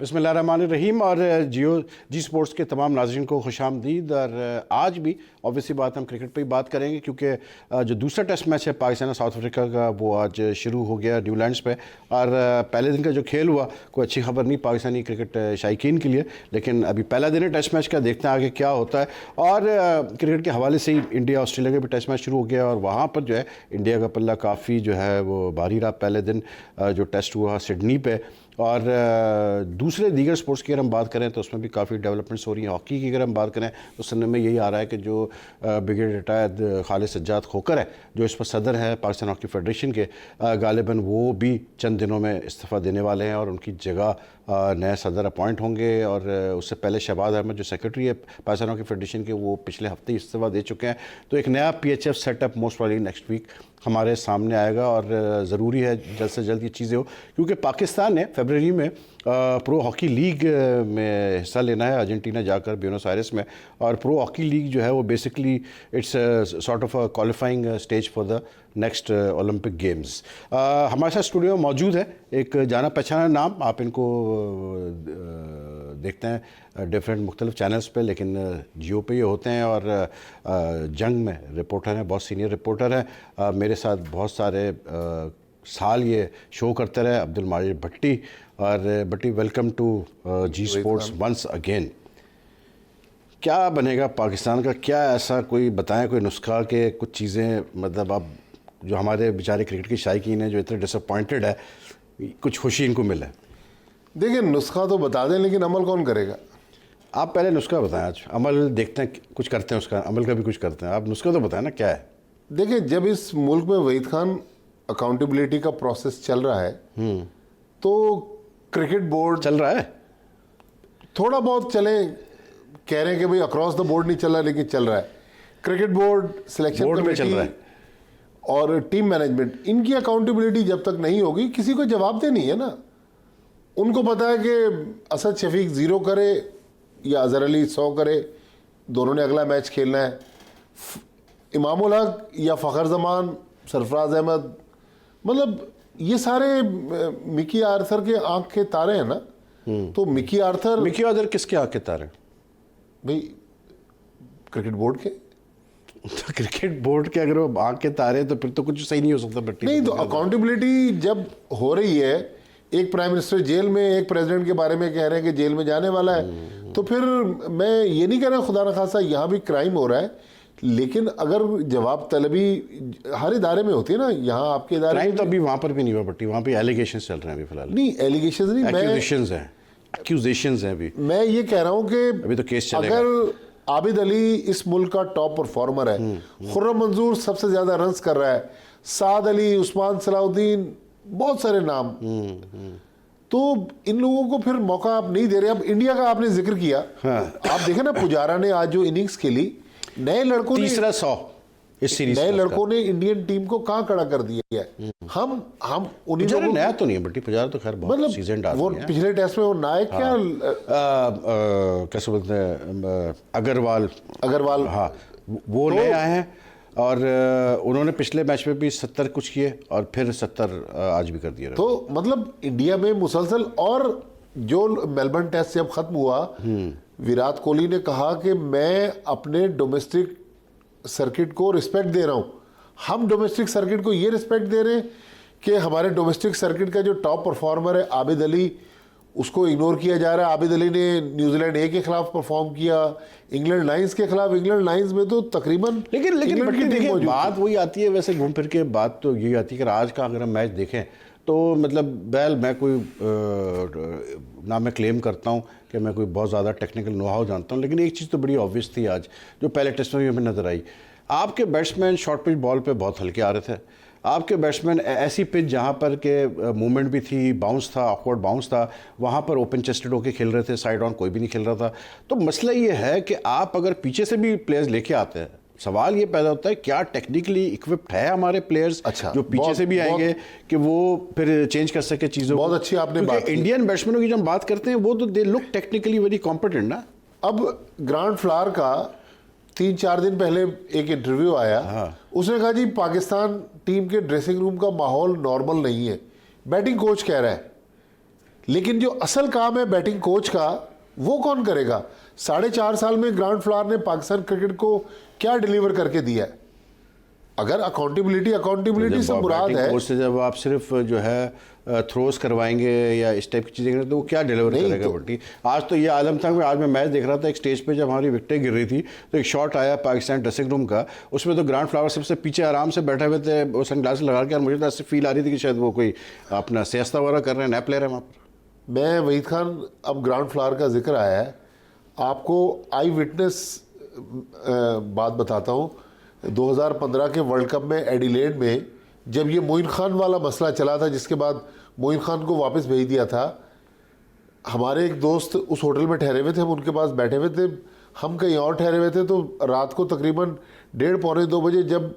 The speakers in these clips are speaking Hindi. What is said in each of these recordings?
बिस्मिल्लाहिर्रहमानिर्रहीम। और जियो जी स्पोर्ट्स के तमाम नाज़रीन को खुशामदीद। और आज भी ऑब्वियसली बात हम क्रिकेट पे ही बात करेंगे, क्योंकि जो दूसरा टेस्ट मैच है पाकिस्तान और साउथ अफ्रीका का, वो आज शुरू हो गया न्यूलैंड्स पे। और पहले दिन का जो खेल हुआ कोई अच्छी खबर नहीं पाकिस्तानी क्रिकेट शायकीन के लिए, लेकिन अभी पहला दिन है टेस्ट मैच का, देखते हैं आगे क्या होता है। और क्रिकेट के हवाले से ही इंडिया ऑस्ट्रेलिया का भी टेस्ट मैच शुरू हो गया, और वहाँ पर जो है इंडिया का पल्ला काफ़ी जो है वो भारी रहा। पहले दिन जो टेस्ट हुआ सिडनी पे, और दूसरे दीगर स्पोर्ट्स की अगर हम बात करें तो उसमें भी काफ़ी डेवलपमेंट्स हो रही हैं। हॉकी की अगर हम बात करें तो सुनने में यही आ रहा है कि जो ब्रिगेड रिटायर्ड खालिद सज्जाद खोकर है, जो इस पर सदर है पाकिस्तान हॉकी फेडरेशन के, गालिबन वो भी चंद दिनों में इस्तीफ़ा देने वाले हैं और उनकी जगह नए सदर अपॉइंट होंगे। और उससे पहले शहबाज अहमद जो सेक्रेटरी है पाकिस्तान हॉकी फेडरेशन के, वो पिछले हफ्ते ही इस्तीफ़ा दे चुके हैं। तो एक नया PHF setup most probably next week हमारे सामने आएगा, और ज़रूरी है जल्द से जल्द ये चीज़ें हो, क्योंकि पाकिस्तान ने फरवरी में प्रो हॉकी लीग में हिस्सा लेना है अर्जेंटीना जाकर ब्यूनस आयर्स में। और प्रो हॉकी लीग जो है वो basically it's sort of a qualifying stage for the next Olympic games. हमारे साथ स्टूडियो में मौजूद है एक जाना पहचाना नाम, आप इनको देखते हैं डिफरेंट मुख्तलिफ चैनल्स पे, लेकिन जियो पे ये होते हैं और जंग में रिपोर्टर हैं, बहुत सीनियर रिपोर्टर हैं। मेरे साथ बहुत सारे साल ये शो करते रहे अब्दुल माजिद भट्टी। और Bhatti, welcome to Zee sports once again. क्या बनेगा पाकिस्तान का, क्या ऐसा कोई बताएं, कोई नुस्खा के कुछ चीज़ें, मतलब अब जो हमारे बेचारे क्रिकेट के शायकीन हैं जो इतने डिसअपॉइंटेड है, कुछ खुशी इनको मिले? देखिए, नुस्खा तो बता दें, लेकिन अमल कौन करेगा? आप पहले नुस्खा बताएं, आज अमल देखते हैं, कुछ करते हैं उसका, अमल का भी कुछ करते हैं। आप नुस्खा तो बताएं ना, क्या है? देखिए, जब इस मुल्क में वहीद खान अकाउंटेबिलिटी का प्रोसेस चल रहा है, तो क्रिकेट बोर्ड चल रहा है, थोड़ा बहुत चले, कह रहे हैं कि भाई अक्रॉस द बोर्ड नहीं चल रहा, लेकिन चल रहा है। क्रिकेट बोर्ड, सिलेक्शन कमेटी और टीम मैनेजमेंट, इनकी अकाउंटेबिलिटी जब तक नहीं होगी, किसी को जवाब देनी है ना। उनको पता है कि असद शफीक 0 करे या अजहर अली 100 करे, दोनों ने अगला मैच खेलना है। इमामुल हक या फ़खर जमान, सरफराज अहमद, मतलब ये सारे मिकी आर्थर के आंख के तारे हैं ना। तो मिकी आर्थर किसके आंख के तारे? भाई क्रिकेट बोर्ड के। तो क्रिकेट बोर्ड के अगर वो आंख के तारे, तो फिर तो कुछ सही नहीं हो सकता। बट्टी नहीं, तो अकाउंटेबिलिटी जब हो रही है, एक प्राइम मिनिस्टर जेल में, एक प्रेसिडेंट के बारे में कह रहे हैं कि जेल में जाने वाला है, तो फिर मैं ये नहीं कह रहा खुदा न खासा यहाँ भी क्राइम हो रहा है, लेकिन अगर जवाब तलबी हर इदारे में होती है ना, यहाँ आपके इदारे क्राइम तो अभी वहाँ पर भी नहीं हुआ बट्टी, वहाँ पे एलिगेशंस चल रहे हैं अभी फिलहाल। नहीं, एलिगेशंस नहीं, एक्यूजेशंस हैं अभी। मैं ये कह रहा हूँ कि अभी तो केस चलेगा। अगर आबिद अली इस मुल्क का टॉप परफॉर्मर है, खुर्रम मंजूर सबसे ज्यादा रन्स कर रहा है, साद अली, उस्मान सलाउद्दीन, बहुत सारे नाम, तो इन लोगों को फिर मौका आप नहीं दे रहे। अब इंडिया का आपने जिक्र किया, आप देखें ना, पुजारा ने आज जो इनिंग्स खेली, नए लड़कों ने, तीसरा 100 इस सीरीज, नए लड़कों ने इंडियन टीम को कहाँ खड़ा कर दिया है। हम उन्हीं लोगों, नया तो नहीं है बट्टी, पुजारा तो खैर बहुत मतलब सीजन्ड वो आदमी है। पिछले टेस्ट में वो नायक क्या कैसे बोलते हैं, अग्रवाल, हाँ, वो तो नए आए हैं। और उन्होंने पिछले मैच में भी 70 कुछ किए, और फिर 70 आज भी कर दिए। तो मतलब इंडिया में मुसलसल, और जो मेलबर्न टेस्ट जब खत्म हुआ, विराट कोहली ने कहा कि मैं अपने डोमेस्टिक सर्किट को रिस्पेक्ट दे रहा हूं। हम डोमेस्टिक सर्किट को ये रिस्पेक्ट दे रहे हैं कि हमारे डोमेस्टिक सर्किट का जो टॉप परफॉर्मर है आबिद अली, उसको इग्नोर किया जा रहा है। आबिद अली ने न्यूजीलैंड ए के खिलाफ परफॉर्म किया, इंग्लैंड लाइन्स के खिलाफ, इंग्लैंड लाइन्स में तो तकरीबन, लेकिन देखिए, बात वही आती है, वैसे घूम फिर के बात तो यही आती है कि आज का अगर हम मैच देखें तो मतलब मैं कोई ना मैं क्लेम करता हूँ कि मैं कोई बहुत ज़्यादा टेक्निकल नो हाउ जानता हूँ, लेकिन एक चीज़ तो बड़ी ऑब्वियस थी आज, जो पहले टेस्ट में हमें नज़र आई। आपके बैट्समैन शॉर्ट पिच बॉल पे बहुत हल्के आ रहे थे। आपके बैट्समैन ऐसी पिच जहाँ पर के मूवमेंट भी थी, बाउंस था, ऑकवर्ड बाउंस था, वहाँ पर ओपन चेस्टेड होकर खेल रहे थे, साइड ऑन कोई भी नहीं खेल रहा था। तो मसला ये है कि आप अगर पीछे से भी प्लेयर्स लेके आते हैं, सवाल ये पैदा होता है क्या टेक्निकली इक्विप्ड है हमारे प्लेयर्स, अच्छा, जो पीछे से भी आएंगे कि वो फिर चेंज कर सके चीज़ों। बहुत अच्छी आपने बात की। इंडियन बैट्समैनों की जब बात करते हैं वो तो they look technically very competent ना। अब ग्रांट फ्लावर का 3-4 दिन पहले एक इंटरव्यू आया, उसने कहा जी पाकिस्तान टीम के ड्रेसिंग रूम का माहौल नॉर्मल नहीं है, बैटिंग कोच कह रहा है। लेकिन जो असल काम है बैटिंग कोच का वो कौन करेगा? 4.5 साल में ग्रांट फ्लावर ने पाकिस्तान क्रिकेट को क्या डिलीवर करके दिया है? अगर अकाउंटेबिलिटी से मुराद है, कोच से जब आप सिर्फ जो है थ्रोस करवाएंगे या इस टाइप की चीज़ें करें तो वो क्या डिलीवर करेगा भट्टी? आज तो ये आलम था कि आज मैं मैच देख रहा था, एक स्टेज पे जब हमारी विकेटें गिर रही थी तो एक शॉट आया पाकिस्तान ड्रेसिंग रूम का, उसमें तो ग्रांट फ्लावर सबसे पीछे आराम से बैठे हुए थे, वो सनग्लास लगा के, और मुझे तो ऐसे फील आ रही थी कि शायद वो कोई अपना सियासत वगैरह कर रहे हैं, नया प्लेयर है वहाँ पर। मैं वहीद खान, अब ग्रांट फ्लावर का जिक्र आया है, आपको आई विटनेस बात बताता हूँ। 2015 के वर्ल्ड कप में एडिलेड में जब ये मोइन खान वाला मसला चला था, जिसके बाद मोइन खान को वापस भेज दिया था, हमारे एक दोस्त उस होटल में ठहरे हुए थे, हम उनके पास बैठे हुए थे, हम कहीं और ठहरे हुए थे, तो रात को तकरीबन 1:30-2 बजे जब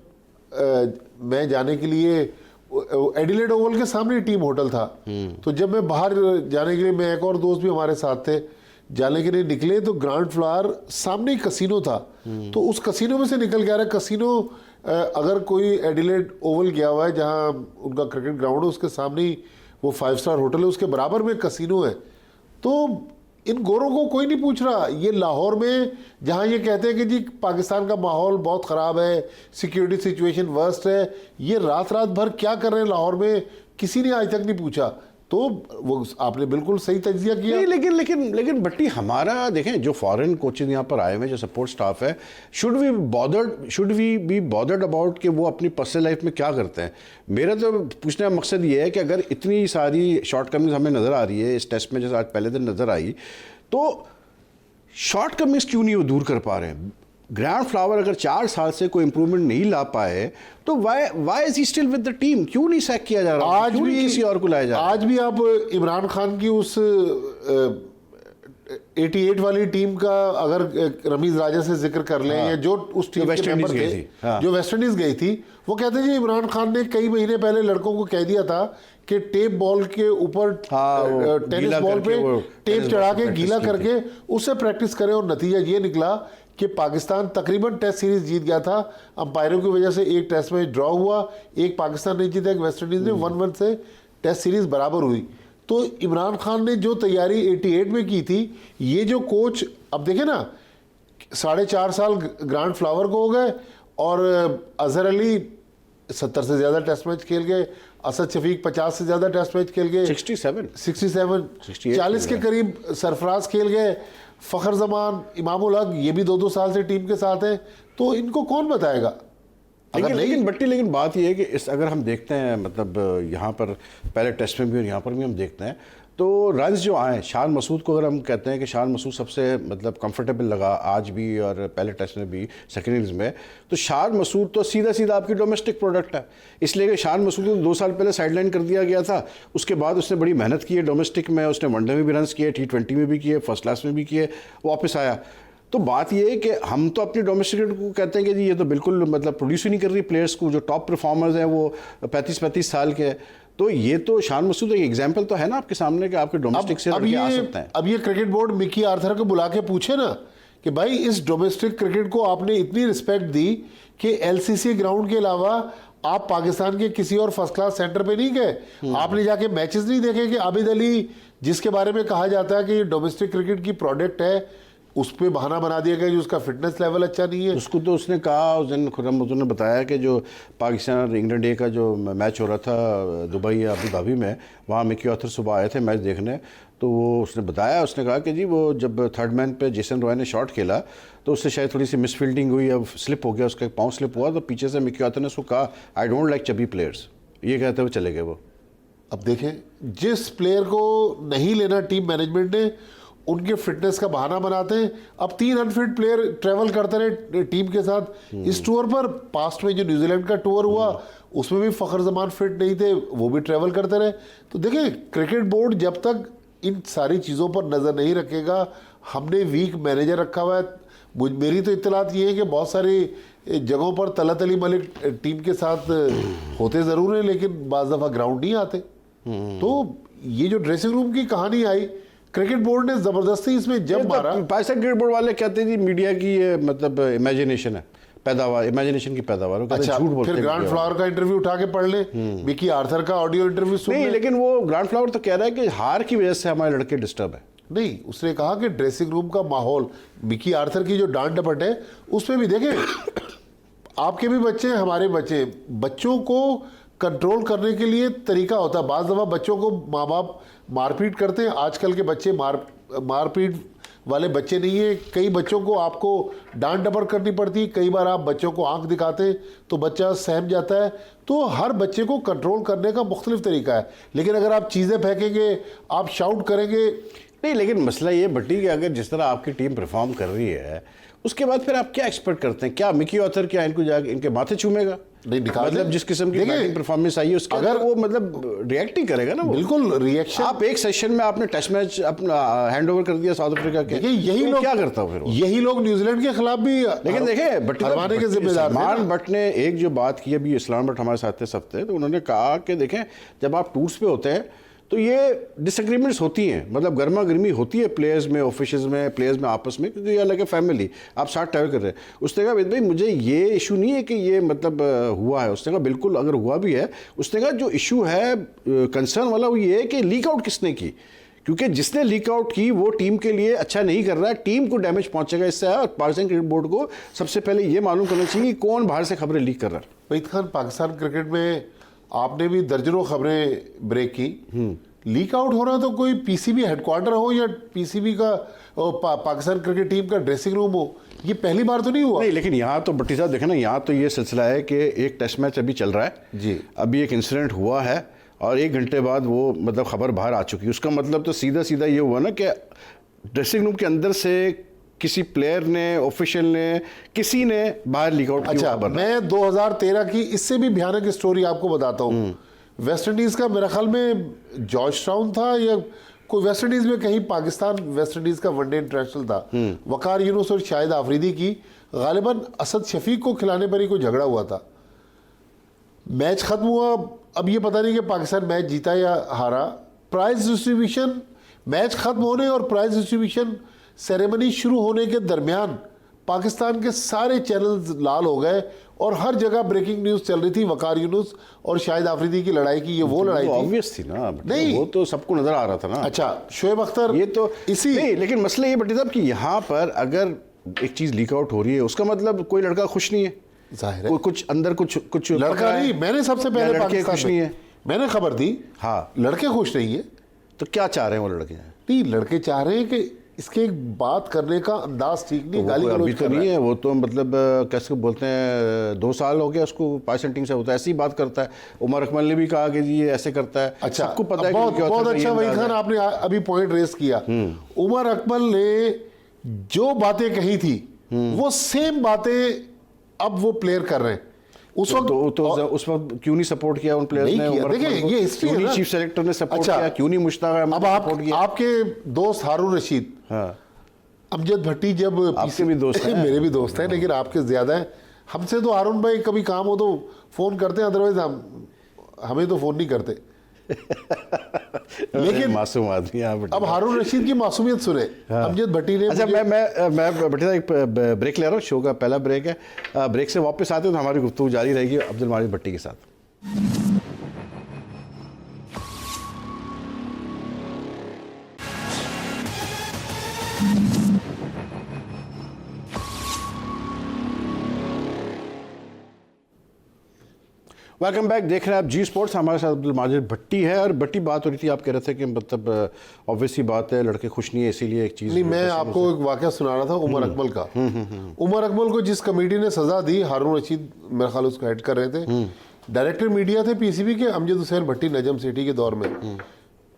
मैं जाने के लिए, एडिलेड ओवल के सामने ही टीम होटल था, तो जब मैं बाहर जाने के लिए, मैं एक और दोस्त भी हमारे साथ थे, जाने के लिए निकले तो ग्रांट फ्लावर सामने ही कसिनो था, तो उस कसिनो में से निकल के आ रहा है। कसिनो अगर कोई एडिलेड ओवल गया हुआ है जहां उनका क्रिकेट ग्राउंड है, उसके सामने ही वो 5 स्टार होटल है, उसके बराबर में कसिनो है। तो इन गोरों को कोई नहीं पूछ रहा। ये लाहौर में जहां ये कहते हैं कि जी पाकिस्तान का माहौल बहुत ख़राब है, सिक्योरिटी सिचुएशन वर्स्ट है, ये रात भर क्या कर रहे हैं लाहौर में, किसी ने आज तक नहीं पूछा। तो वो आपने बिल्कुल सही तज्जिया किया। नहीं, लेकिन भट्टी, हमारा देखें जो फॉरेन कोचेज यहाँ पर आए हुए, जो सपोर्ट स्टाफ है, should we be bothered about कि वो अपनी पर्सनल लाइफ में क्या करते हैं? मेरा तो पूछने का मकसद ये है कि अगर इतनी सारी शॉर्टकमिंग्स हमें नज़र आ रही है इस टेस्ट में, जैसे आज पहले दिन नज़र आई, तो शॉर्टकमिंग्स क्यों नहीं वो दूर कर पा रहे हैं? ग्रांट फ्लावर अगर 4 साल से कोई इंप्रूवमेंट नहीं ला पाए तो why is he still with the team? क्यों नहीं सैक किया जा रहा? आज भी किसी और को लाया जा रहा? आज भी आप इमरान खान की उस 88 वाली टीम का अगर रमीज राजा से जिक्र कर लें, या जो उस टीम के मेंबर थे जो वेस्ट इंडीज गई थी, वो कहते हैं जी इमरान खान ने कई महीने पहले लड़कों को कह दिया था कि टेप बॉल के ऊपर, टेनिस बॉल पे टेप चढ़ा के गीला करके उससे प्रैक्टिस करें, और नतीजा ये निकला कि पाकिस्तान तकरीबन टेस्ट सीरीज जीत गया था। अंपायरों की वजह से एक टेस्ट मैच ड्रॉ हुआ, एक पाकिस्तान ने जीता, एक वेस्ट इंडीज ने, 1-1 से टेस्ट सीरीज बराबर हुई। तो इमरान खान ने जो तैयारी 88 में की थी, ये जो कोच, अब देखे ना 4.5 साल ग्रांट फ्लावर को हो गए, और अजहर अली 70 से ज़्यादा टेस्ट मैच खेल गए, असद शफीक 50 से ज़्यादा टेस्ट मैच खेल गए, 67 40 के करीब सरफराज खेल गए, फ़खर जमान, इमामुल हक, ये भी 2-2 साल से टीम के साथ हैं। तो इनको कौन बताएगा? लेकिन बात यह है कि इस अगर हम देखते हैं, मतलब यहाँ पर पहले टेस्ट में भी और यहाँ पर भी हम देखते हैं, तो रन्स जो आए शान मसूद को, अगर हम कहते हैं कि शान मसूद सबसे मतलब कंफर्टेबल लगा आज भी और पहले टेस्ट में भी, सेकेंड इनिंग्स में, तो शान मसूद तो सीधा आपकी डोमेस्टिक प्रोडक्ट है, इसलिए कि शान मसूद को 2 साल पहले साइडलाइन कर दिया गया था। उसके बाद उसने बड़ी मेहनत की है डोमेस्टिक में, उसने वनडे में भी रन्स किए, T20 में भी किए, फर्स्ट क्लास में भी किए, वापस आया। तो बात यह है कि हम तो अपनी डोमेस्टिक को कहते हैं कि जी ये तो बिल्कुल मतलब प्रोड्यूस ही नहीं कर रही प्लेयर्स को, जो टॉप परफॉर्मर्स हैं वो 35-35 साल के। तो ये तो शान मसूद एक एग्जांपल तो है ना आपके सामने कि आपके डोमेस्टिक से लड़के आ सकते हैं। अब ये क्रिकेट बोर्ड मिकी आर्थर को बुला के पूछे ना कि भाई इस डोमेस्टिक क्रिकेट को आपने इतनी रिस्पेक्ट दी कि LCC ग्राउंड के अलावा आप पाकिस्तान के किसी और फर्स्ट क्लास सेंटर पे नहीं गए, आपने जाके मैचेस नहीं देखे कि आबिद अली, जिसके बारे में कहा जाता है कि ये डोमेस्टिक क्रिकेट की प्रोडक्ट है, उस पर बहाना बना दिया गया कि उसका फिटनेस लेवल अच्छा नहीं है। उसको तो उसने कहा, उस दिन खुर्रम मसूद ने बताया कि जो पाकिस्तान और इंग्लैंड डे का जो मैच हो रहा था दुबई या अबू धाबी में, वहाँ मिकी आर्थर सुबह आए थे मैच देखने, तो वो उसने बताया, उसने कहा कि जी वो जब थर्ड मैन पे जेसन रॉय ने शॉट खेला तो उससे शायद थोड़ी सी मिसफील्डिंग हुई, अब स्लिप हो गया, उसका एक पाँव स्लिप हुआ, तो पीछे से मिकी आर्थर ने उसको कहा I don't like chubby players, ये कहते हुए चले गए वो। अब देखें, जिस प्लेयर को नहीं लेना टीम मैनेजमेंट ने, उनके फिटनेस का बहाना बनाते हैं। अब 3 अनफिट प्लेयर ट्रेवल करते रहे टीम के साथ इस टूर पर। पास्ट में जो न्यूजीलैंड का टूर हुआ उसमें भी फ़खर जमान फिट नहीं थे, वो भी ट्रेवल करते रहे। तो देखिए, क्रिकेट बोर्ड जब तक इन सारी चीज़ों पर नज़र नहीं रखेगा, हमने वीक मैनेजर रखा हुआ है। मेरी तो इत्तलात ये है कि बहुत सारी जगहों पर तलत अली मलिक टीम के साथ होते ज़रूर हैं, लेकिन बाज़ दफ़ा ग्राउंड नहीं आते। तो ये जो ड्रेसिंग रूम की कहानी आई, क्रिकेट बोर्ड ने जबरदस्ती इसमें जब मारा। पाकिस्तान क्रिकेट बोर्ड वाले कहते हैं जी मीडिया की ये मतलब इमेजिनेशन है, पैदावार, इमेजिनेशन की पैदावार, वो कहते हैं अच्छा, झूठ बोलते फिर हैं ग्रांड फ्लावर का इंटरव्यू उठा के पढ़ ले, विकी आर्थर का ऑडियो इंटरव्यू सुन नहीं, ले। लेकिन वो ग्रांड फ्लावर तो कह रहा है कि हार की वजह से हमारे लड़के डिस्टर्ब है। नहीं, उसने कहा कि ड्रेसिंग रूम का माहौल, विकी आर्थर की जो डांट डपट है उसमें भी देखें, आपके भी बच्चे हैं, हमारे बच्चे, बच्चों को कंट्रोल करने के लिए तरीका होता है। बाज़ दफ़ा बच्चों को माँ बाप मारपीट करते हैं, आजकल के बच्चे मारपीट वाले बच्चे नहीं है। कई बच्चों को आपको डांट डपट करनी पड़ती है, कई बार आप बच्चों को आंख दिखाते तो बच्चा सहम जाता है। तो हर बच्चे को कंट्रोल करने का मुख्तलिफ तरीका है, लेकिन अगर आप चीज़ें फेंकेंगे, आप शाउट करेंगे। नहीं, लेकिन मसला ये भट्टी कि अगर जिस तरह आपकी टीम परफॉर्म कर रही है, उसके बाद फिर आप क्या एक्सपेक्ट करते हैं? क्या मिकी ऑथर क्या इनको जाके इनके माथे चूमेगा? नहीं, निकाल मतलब दे। जिस किस्म की देखिए, बैटिंग परफॉर्मेंस आई है उसके अगर वो मतलब रिएक्ट ही करेगा ना वो। बिल्कुल रिएक्शन। आप एक सेशन में आपने टेस्ट मैच अपना हैंड ओवर कर दिया साउथ अफ्रीका के, देखिए यही तो लोग क्या करता हूँ फिर वो? यही लोग न्यूजीलैंड के खिलाफ भी लेकिन देखें भट्टी हरवाने के जिम्मेदार थे ना। सलमान भट्ट ने एक जो बात की, अभी इस्लाम भट्ट हमारे साथ थे इस हफ्ते, तो उन्होंने कहा कि देखें जब आप टूर्स पे होते हैं तो ये डिसएग्रीमेंट्स होती हैं, मतलब गर्मा गर्मी होती है प्लेयर्स में, ऑफिशियल्स में, प्लेयर्स में आपस में, क्योंकि ये अलग है फैमिली, आप साथ ट्रैवल कर रहे हैं। उसने कहा भाई मुझे ये इशू नहीं है कि ये मतलब हुआ है। उसने कहा बिल्कुल अगर हुआ भी है, उसने कहा जो इशू है कंसर्न वाला वो ये है कि लीक आउट किसने की, क्योंकि जिसने लीक आउट की वो टीम के लिए अच्छा नहीं कर रहा है, टीम को डैमेज पहुंचेगा इससे। और पाकिस्तान क्रिकेट बोर्ड को सबसे पहले ये मालूम करना चाहिए कि कौन बाहर से खबरें लीक कर रहा है। वहीद खान, पाकिस्तान क्रिकेट में आपने भी दर्जनों खबरें ब्रेक की। लीक आउट हो रहा तो कोई पीसीबी हेडक्वार्टर हो या पीसीबी का पाकिस्तान क्रिकेट टीम का ड्रेसिंग रूम हो, ये पहली बार तो नहीं हुआ। नहीं, लेकिन यहाँ तो भट्टी साहब देखें ना, यहाँ तो ये सिलसिला है कि एक टेस्ट मैच अभी चल रहा है जी, अभी एक इंसिडेंट हुआ है और 1 घंटे बाद वो मतलब खबर बाहर आ चुकी है। उसका मतलब तो सीधा सीधा ये हुआ ना कि ड्रेसिंग रूम के अंदर से किसी प्लेयर ने, ऑफिशियल ने, किसी ने बाहर लीक आउट अच्छा, मैं 2013 की इससे भी भयानक स्टोरी आपको बताता हूँ। वेस्ट इंडीज़ का मेरे ख्याल में जॉर्ज टाउन था या कोई, वेस्ट इंडीज़ में कहीं, पाकिस्तान वेस्ट इंडीज़ का वनडे इंटरनेशनल था। वकार यूनुस और शाहिद आफरीदी की गालिबन असद शफीक को खिलाने पर ही कोई झगड़ा हुआ था। मैच खत्म हुआ, अब ये पता नहीं कि पाकिस्तान मैच जीता या हारा। प्राइज डिस्ट्रीब्यूशन, मैच खत्म होने और प्राइज डिस्ट्रीब्यूशन सेरेमनी शुरू होने के दरमियान पाकिस्तान के सारे चैनल्स लाल हो गए और हर जगह ब्रेकिंग न्यूज़ चल रही थी वकार यूनुस और शाहिद आफरीदी की लड़ाई की। ये वो लड़ाई थी, ऑब्वियस थी ना, नहीं वो तो सबको नजर आ रहा था ना। अच्छा, शोएब अख्तर, ये तो इसी नहीं, लेकिन मसला ये भट्टी साहब कि यहाँ पर अगर एक चीज लीक आउट हो रही है उसका मतलब कोई लड़का खुश नहीं है, जाहिर है कोई कुछ अंदर कुछ लड़का नहीं। मैंने सबसे पहले लड़के पाकिस्तान खुश नहीं है, मैंने खबर दी, हाँ लड़के खुश नहीं है। तो क्या चाह रहे हैं वो लड़के? नहीं, लड़के चाह रहे हैं कि इसके बात करने का अंदाज ठीक नहीं, गाली अभी गलौज तो कर रहा नहीं है। है वो, तो मतलब कैसे बोलते हैं 2 साल हो गया उसको पाकिस्तान टीम से होता है, ऐसी बात करता है। उमर अकमल ने भी कहा कि जी ये ऐसे करता है। अच्छा, सबको पता है बहुत कि बहुत ये अच्छा वहीद खान, आपने अभी पॉइंट रेस किया। उमर अकमल ने जो बातें कही थी वो सेम बातें अब वो प्लेयर कर रहे हैं। उस वक्त उस वक्त क्यों नहीं सपोर्ट किया उन प्लेयर्स नहीं ने? किया। उमर देखिए, अकमल को ये हिस्ट्री है क्यों ना। नहीं चीफ सेलेक्टर ने सपोर्ट अच्छा, किया? क्यों नहीं मुश्ताक अहमद अब ने आप सपोर्ट किया? आपके दोस्त हारून रशीद, हाँ, अमजद भट्टी, जब आपके भी दोस्त हैं। मेरे भी दोस्त हैं, लेकिन आपके ज्यादा हैं हमसे। तो हारून भाई कभी काम हो तो फोन करते हैं, अदरवाइज हमें तो फोन नहीं करते। लेकिन मासूम आदमी है अब हारून रशीद की मासूमियत सुने। अमजद भट्टी ने, अच्छा मैं भट्टी साहब एक ब्रेक ले रहा हूँ, शो का पहला ब्रेक है। ब्रेक से वापस आते हैं तो हमारी गुफ्तगू जारी रहेगी अब्दुल माजिद भट्टी के साथ। वेलकम बैक, देख रहे हैं आप जी स्पोर्ट्स। हमारे साथ अब्दुल माजिद भट्टी है और भट्टी बात हो रही थी, आप कह रहे थे कि मतलब ऑब्वियस सी बात है लड़के खुश नहीं है, इसीलिए एक चीज़ नहीं, मैं आपको एक वाकया सुना रहा था उमर अकमल का। उमर अकमल को जिस कमेटी ने सजा दी, हारून रशीद मेरे ख्याल उसको हेड कर रहे थे, डायरेक्टर मीडिया थे पीसीबी के अमजद हुसैन भट्टी, नजम सेठी के दौर में।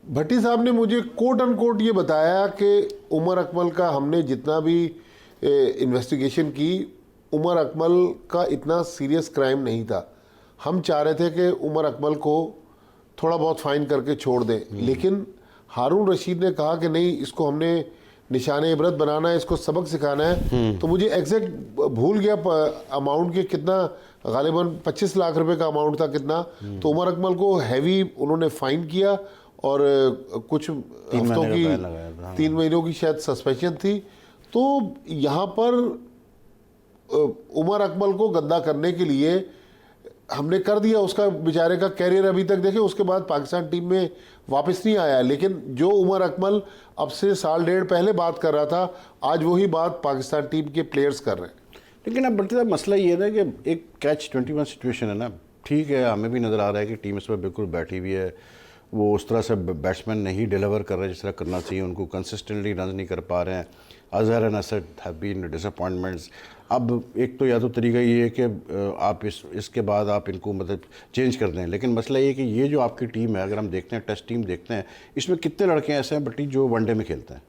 भट्टी साहब ने मुझे कोट अन कोट ये बताया कि उमर अकमल का हमने जितना भी इन्वेस्टिगेशन की, उमर अकमल का इतना सीरियस क्राइम नहीं था। हम चाह रहे थे कि उमर अकमल को थोड़ा बहुत फाइन करके छोड़ दें, लेकिन हारून रशीद ने कहा कि नहीं, इसको हमने निशान इबरत बनाना है, इसको सबक सिखाना है। तो मुझे एग्जैक्ट भूल गया अमाउंट के कितना, गालिबन 25 लाख रुपए का अमाउंट था कितना। तो उमर अकमल को हैवी उन्होंने फाइन किया और कुछ हफ्तों की, 3 महीनों की शायद सस्पेंशन थी। तो यहाँ पर उमर अकमल को गद्दा करने के लिए हमने कर दिया। उसका बेचारे का कैरियर अभी तक देखे, उसके बाद पाकिस्तान टीम में वापस नहीं आया। लेकिन जो उमर अकमल अब से साल डेढ़ पहले बात कर रहा था, आज वही बात पाकिस्तान टीम के प्लेयर्स कर रहे हैं। लेकिन अब बढ़ती साहब मसला ये है ना कि एक कैच 21 सिचुएशन है ना। ठीक है, हमें भी नज़र आ रहा है कि टीम इस पर बिल्कुल बैठी हुई है, वो उस तरह से बैट्समैन नहीं डिलीवर कर रहे जिस तरह करना चाहिए, उनको कंसिस्टेंटली रन नहीं कर पा रहे हैं। Azhar and Asad have been disappointments. अब एक तो या तो तरीका ये है कि आप इसके बाद आप इनको मतलब चेंज कर दें, लेकिन मसला ये है कि ये जो आपकी टीम है, अगर हम देखते हैं टेस्ट टीम देखते हैं, इसमें कितने लड़के ऐसे हैं बट्टी जो वनडे में खेलते हैं।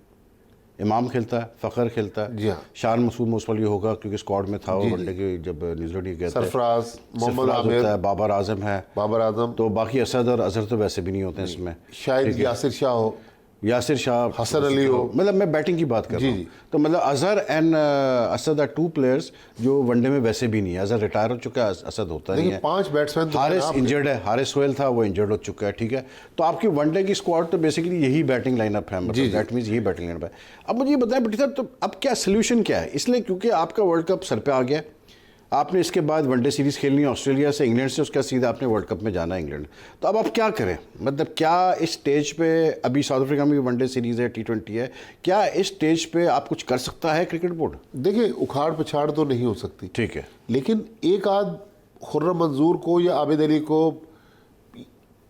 इमाम खेलता है, फ़खर खेलता है, जी हाँ, शान मसूद मोस्ट ये होगा क्योंकि स्क्वाड में था वो वनडे के जब न्यूजीलैंड गए थे। सरफराज, मोहम्मद होता आमिर, है, बाबर आजम है, बाबर आजम, तो बाकी असद और अजहर तो वैसे भी नहीं होते हैं इसमें। शायद यासिर शाह हो, यासिर शाह, हसन अली हो, मतलब मैं बैटिंग की बात कर रहा हूँ। तो मतलब Azhar and Asad are two players जो वनडे में वैसे भी नहीं है। अजहर रिटायर हो चुका है, असद होता नहीं है। 5 बैट्समैन तो हारिस इंजर्ड है, हारिस सोहेल था वो इंजर्ड हो चुका है। ठीक है, तो आपकी वनडे की स्क्वाड तो बेसिकली यही बैटिंग लाइनअप है, मतलब दैट मीन्स यही बैटिंग लाइनअप है। अब मुझे ये बताएं बेटी साहब, तो अब क्या सोल्यूशन क्या है? इसलिए क्योंकि आपका वर्ल्ड कप सर पे आ गया, आपने इसके बाद वनडे सीरीज़ खेलनी है ऑस्ट्रेलिया से, इंग्लैंड से, उसके बाद सीधा आपने वर्ल्ड कप में जाना है इंग्लैंड। तो अब आप क्या करें? मतलब क्या इस स्टेज पे, अभी साउथ अफ्रीका में भी वनडे सीरीज़ है, T20 है, क्या इस स्टेज पे आप कुछ कर सकता है क्रिकेट बोर्ड? देखिए, उखाड़ पछाड़ तो नहीं हो सकती, ठीक है, लेकिन एक आध खुर्रम मंजूर को या आबिद अली को,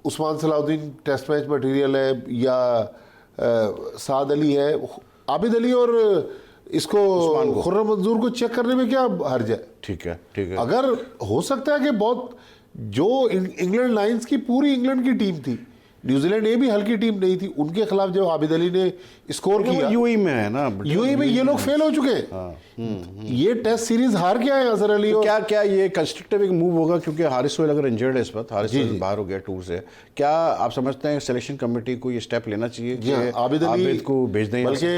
Usman Salahuddin test match material है, या साद अली है, आबिद अली और इसको खुर्रम मंजूर को चेक करने में क्या हर्ज है? ठीक है, ठीक है। अगर हो सकता है कि बहुत जो इंग्लैंड लायंस की पूरी इंग्लैंड की टीम थी, न्यूजीलैंड ये भी हल्की टीम नहीं थी, उनके खिलाफ जब आबिद अली ने स्कोर किया, यूएई में है ना, यूएई में ये लोग फेल हो चुके हैं। ये टेस्ट सीरीज हार के आए अजहर अली। तो क्या ये कंस्ट्रक्टिव एक मूव होगा? क्योंकि हारिस सोहेल अगर इंजर्ड है इस वक्त, हारिस सोहेल बाहर हो गया टूर से, क्या आप समझते हैं सिलेक्शन कमेटी को ये स्टेप लेना चाहिए कि आबिद को भेज दें? बल्कि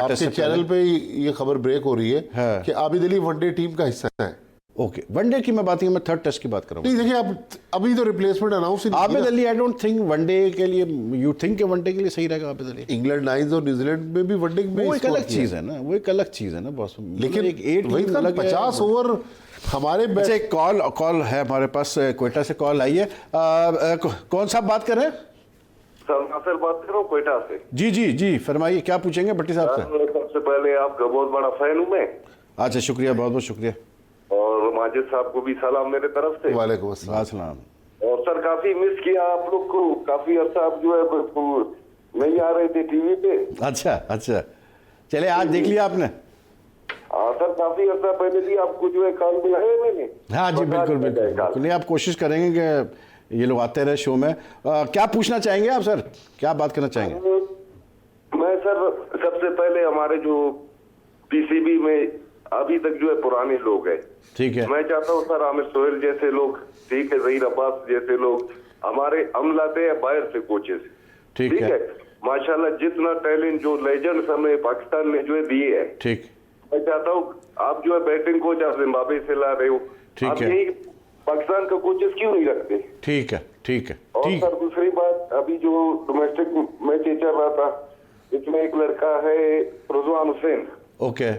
आपके चैनल पे ये खबर ब्रेक हो रही है कि आबिद अली वनडे टीम का हिस्सा है। ओके, वनडे की मैं बात नहीं, मैं थर्ड टेस्ट की बात कर रहा हूँ। नहीं देखिए, आप अभी तो रिप्लेसमेंट अनाउंस ही नहीं। Abid Ali, I don't think one day के लिए, यू थिंक वनडे के लिए सही रहेगा आबिद अली? इंग्लैंड लायंस और न्यूजीलैंड में भी वनडे में वो एक अलग चीज़ है ना, वो एक अलग चीज़ है ना बॉस। लेकिन एक 50 ओवर हमारे अच्छा, एक कॉल है हमारे पास, क्वेटा से कॉल आई है। कौन साहब बात कर रहे हैं? सर बात कर रहा हूँ क्वेटा से। जी जी जी, फरमाइए, क्या पूछेंगे भट्टी साहब से? सबसे पहले आपका बहुत बड़ा फैन हूँ मैं। अच्छा, शुक्रिया, बहुत बहुत शुक्रिया। और माजिद साहब को भी सलाम मेरे तरफ से। वालेकुम अस्सलाम। और सर काफी मिस किया आप लोग को, काफी अर्सा आप जो है नहीं आ रहे थे टीवी पे। अच्छा अच्छा, चले आज देख लिया आपने? हाँ सर, काफी अर्सा पहले भी आपको जो है कॉल मिला है मैंने। हाँ जी, बिल्कुल बिल्कुल बिल्कुल। नहीं, आप कोशिश करेंगे कि ये लोग आते रहे शो में। क्या पूछना चाहेंगे आप सर, क्या बात करना चाहेंगे? मैं सर सबसे पहले हमारे जो पीसीबी में अभी तक जो है पुराने लोग हैं, ठीक है, मैं चाहता हूँ सर आमिर सोहेल जैसे लोग, ठीक है, ज़हीर अब्बास जैसे लोग हमारे हम लाते हैं बाहर से कोचेस, ठीक है। माशाल्लाह जितना टैलेंट जो लेजेंड्स हमें पाकिस्तान ने जो है दिए हैं, ठीक, मैं चाहता हूँ आप जो है बैटिंग कोच आप जिम्बाब्वे से ला रहे हो, ठीक है, यही पाकिस्तान का कोचेस क्यों नहीं रखते? ठीक है, ठीक है। और सर दूसरी बात, अभी जो डोमेस्टिक मैच चल रहा था, इसमें एक लड़का है रिजवान हुसैन। ओके,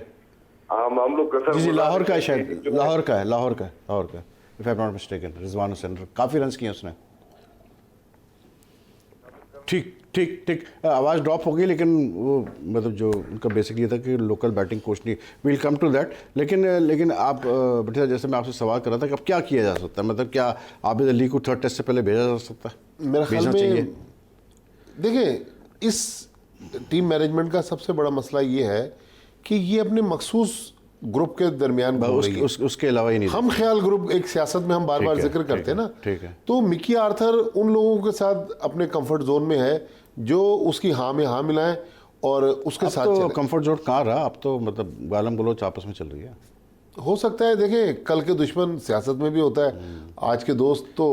हम लोग कसर जी, लाहौर का है शायद, लाहौर का if I am not mistaken, Rizwan Hussain, काफ़ी रन किए उसने। ठीक ठीक ठीक, आवाज़ ड्रॉप हो गई, लेकिन वो मतलब जो उनका बेसिकली ये था कि लोकल बैटिंग कोच नहीं, विल कम टू दैट। लेकिन आप बेटा, जैसे मैं आपसे सवाल कर रहा था कि अब क्या किया जा सकता है, मतलब क्या आबिद अली को थर्ड टेस्ट से पहले भेजा जा सकता है? मेरा ख्याल में देखिए, इस टीम मैनेजमेंट का सबसे बड़ा मसला ये है कि ये अपने मखसूस ग्रुप के दरमियान उसके अलावा ही नहीं। हम ख्याल ग्रुप एक सियासत में हम बार बार जिक्र करते हैं ना, ठीक है। तो मिकी आर्थर उन लोगों के साथ अपने कंफर्ट जोन में है जो उसकी हाँ में हाँ मिलाएं और उसके साथ तो कंफर्ट जोन कहाँ रहा, अब तो मतलब गालम गलोच आपस में चल रही है। हो सकता है, देखें, कल के दुश्मन सियासत में भी होता है, आज के दोस्त तो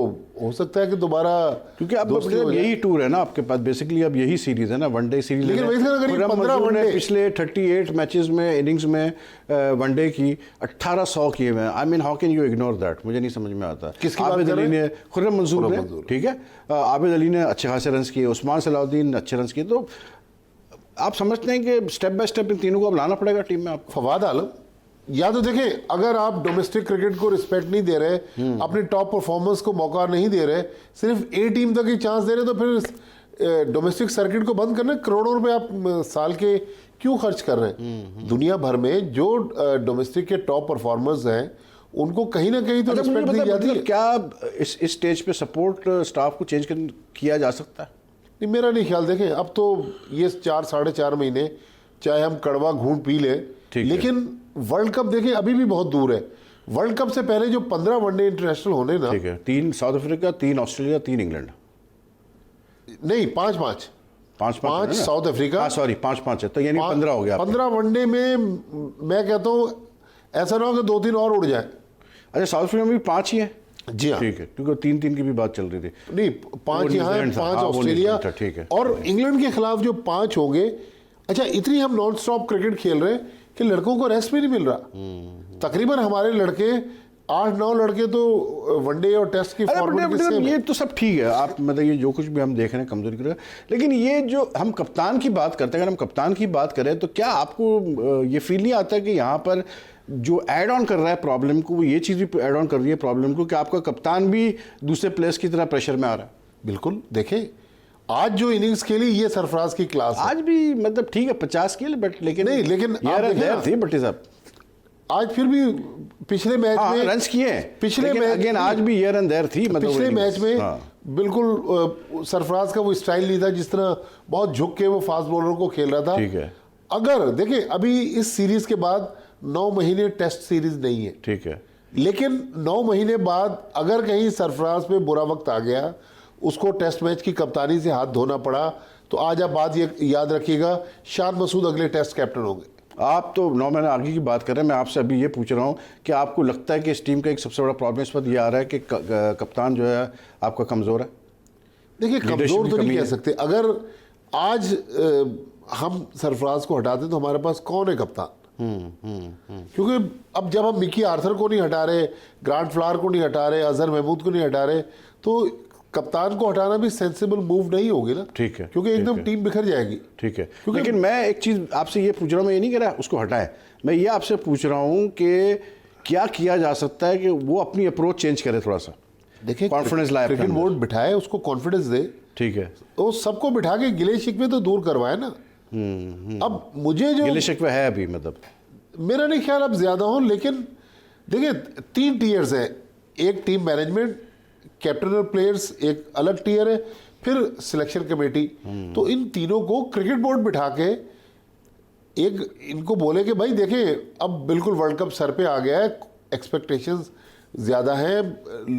हो सकता है कि दोबारा, क्योंकि अब यही टूर है ना आपके पास, बेसिकली अब यही सीरीज है ना, वनडे सीरीज। लेकिन अगर 15 वनडे पिछले 38 मैचेस में, इनिंग्स में वनडे की 1800 किए हुए हैं। I mean, how can you ignore that? मुझे नहीं समझ में आता। आबिद अली ने, खुर्रम मंजूर ने, ठीक है, आबिद अली ने अच्छे खासे रन किए, उस्मान सलाउद्दीन अच्छे रन किए। तो आप समझते हैं कि स्टेप बाय स्टेप इन तीनों को अब लाना पड़ेगा टीम में आपको? फवाद आलम या तो देखें, अगर आप डोमेस्टिक क्रिकेट को रिस्पेक्ट नहीं दे रहे, अपने टॉप परफॉर्मर्स को मौका नहीं दे रहे, सिर्फ ए टीम तक ही चांस दे रहे, तो फिर डोमेस्टिक सर्किट को बंद करना, करोड़ों रुपए आप साल के क्यों खर्च कर रहे हैं? दुनिया भर में जो डोमेस्टिक के टॉप परफॉर्मर्स हैं उनको कहीं ना कहीं तो रिस्पेक्ट दी जाती है। क्या इस स्टेज पे सपोर्ट स्टाफ को चेंज किया जा सकता है? नहीं, मेरा नहीं ख्याल। देखें, अब तो ये 4-4.5 महीने चाहे हम कड़वा घूंट पी ले, लेकिन वर्ल्ड कप देखें अभी भी बहुत दूर है। वर्ल्ड कप से पहले जो 15 वनडे इंटरनेशनल होने ना, ठीक है, 3 साउथ अफ्रीका, 3 ऑस्ट्रेलिया, 3 इंग्लैंड, नहीं 5-5 5 साउथ अफ्रीका, सॉरी 5 है, तो यानी 15 हो गया। 15 वनडे में मैं कहता हूँ ऐसा ना हो कि 2-3 और उड़ जाए। अच्छा, साउथ अफ्रीका में भी 5 ही है? जी हाँ, ठीक है, क्योंकि 3-3 की भी बात चल रही थी। नहीं, 5 यहाँ है, 5 ऑस्ट्रेलिया, ठीक है, और इंग्लैंड के खिलाफ जो 5 होंगे। अच्छा, इतनी हम नॉन स्टॉप क्रिकेट खेल रहे हैं कि लड़कों को रेस्ट भी नहीं मिल रहा। तकरीबन हमारे लड़के 8-9 लड़के तो वनडे और टेस्ट की फॉर्मेट में सेम है। ये तो सब ठीक है, आप मतलब ये जो कुछ भी हम देख रहे हैं कमजोरी कर रहे हैं, लेकिन ये जो हम कप्तान की बात करते हैं, अगर हम कप्तान की बात करें तो क्या आपको ये फील नहीं आता कि यहाँ पर जो ऐड ऑन कर रहा है प्रॉब्लम को, वो ये चीज़ भी ऐड ऑन कर रही है प्रॉब्लम को, कि आपका कप्तान भी दूसरे प्लेयर्स की तरह प्रेशर में आ रहा है? बिल्कुल। देखें, आज जो इनिंग्स खेली ये सरफराज की क्लास है। आज भी मतलब ठीक है 50 खेल, बट लेकिन नहीं, लेकिन थी भट्टी साहब, आज फिर भी पिछले मैच में रन्स किए, पिछले मैच अगेन आज भी हियर एंड देयर थी, मतलब पिछले मैच में बिल्कुल सरफराज का वो स्टाइल नहीं था जिस तरह बहुत झुक के वो फास्ट बॉलर को खेल रहा था। ठीक है, अगर देखिए अभी इस सीरीज के बाद 9 महीने टेस्ट सीरीज नहीं है, ठीक है, लेकिन 9 महीने बाद अगर कहीं सरफराज पे बुरा वक्त आ गया, उसको टेस्ट मैच की कप्तानी से हाथ धोना पड़ा, तो आज आप बात ये याद रखिएगा, शान मसूद अगले टेस्ट कैप्टन होंगे। आप तो 9 महीने आगे की बात कर रहे हैं, मैं आपसे अभी ये पूछ रहा हूँ कि आपको लगता है कि इस टीम का एक सबसे बड़ा प्रॉब्लम इस वक्त ये आ रहा है कि कप्तान जो है आपका कमज़ोर है? देखिए, कमज़ोर तो नहीं कह सकते। अगर आज हम सरफराज को हटाते तो हमारे पास कौन है कप्तान? क्योंकि अब जब हम मिकी आर्थर को नहीं हटा रहे, ग्रांट फ्लावर को नहीं हटा रहे, अजहर महमूद को नहीं हटा रहे, तो कप्तान को हटाना भी सेंसिबल मूव नहीं होगी ना। ठीक है, क्योंकि एकदम टीम बिखर जाएगी। ठीक है, लेकिन मैं एक चीज़ आपसे ये पूछ रहा हूँ, मैं ये नहीं कह रहा उसको हटाए, मैं ये आपसे पूछ रहा हूँ कि क्या किया जा सकता है कि वो अपनी अप्रोच चेंज करे थोड़ा सा। देखिए, कॉन्फिडेंस लाए, क्रिकेट बोर्ड बिठाए, उसको कॉन्फिडेंस दे। ठीक है, तो सबको बिठा के गिले शिकवे तो दूर करवाए ना। अब मुझे जो गिले शिकवे है अभी, मतलब मेरा नहीं ख्याल अब ज्यादा हो, लेकिन देखिए 3 टीयर्स है, एक टीम मैनेजमेंट, कैप्टन और प्लेयर्स एक अलग टीयर है, फिर सिलेक्शन कमेटी। तो इन तीनों को क्रिकेट बोर्ड बिठा के एक इनको बोले कि भाई देखें, अब बिल्कुल वर्ल्ड कप सर पे आ गया है, एक्सपेक्टेशंस ज़्यादा हैं,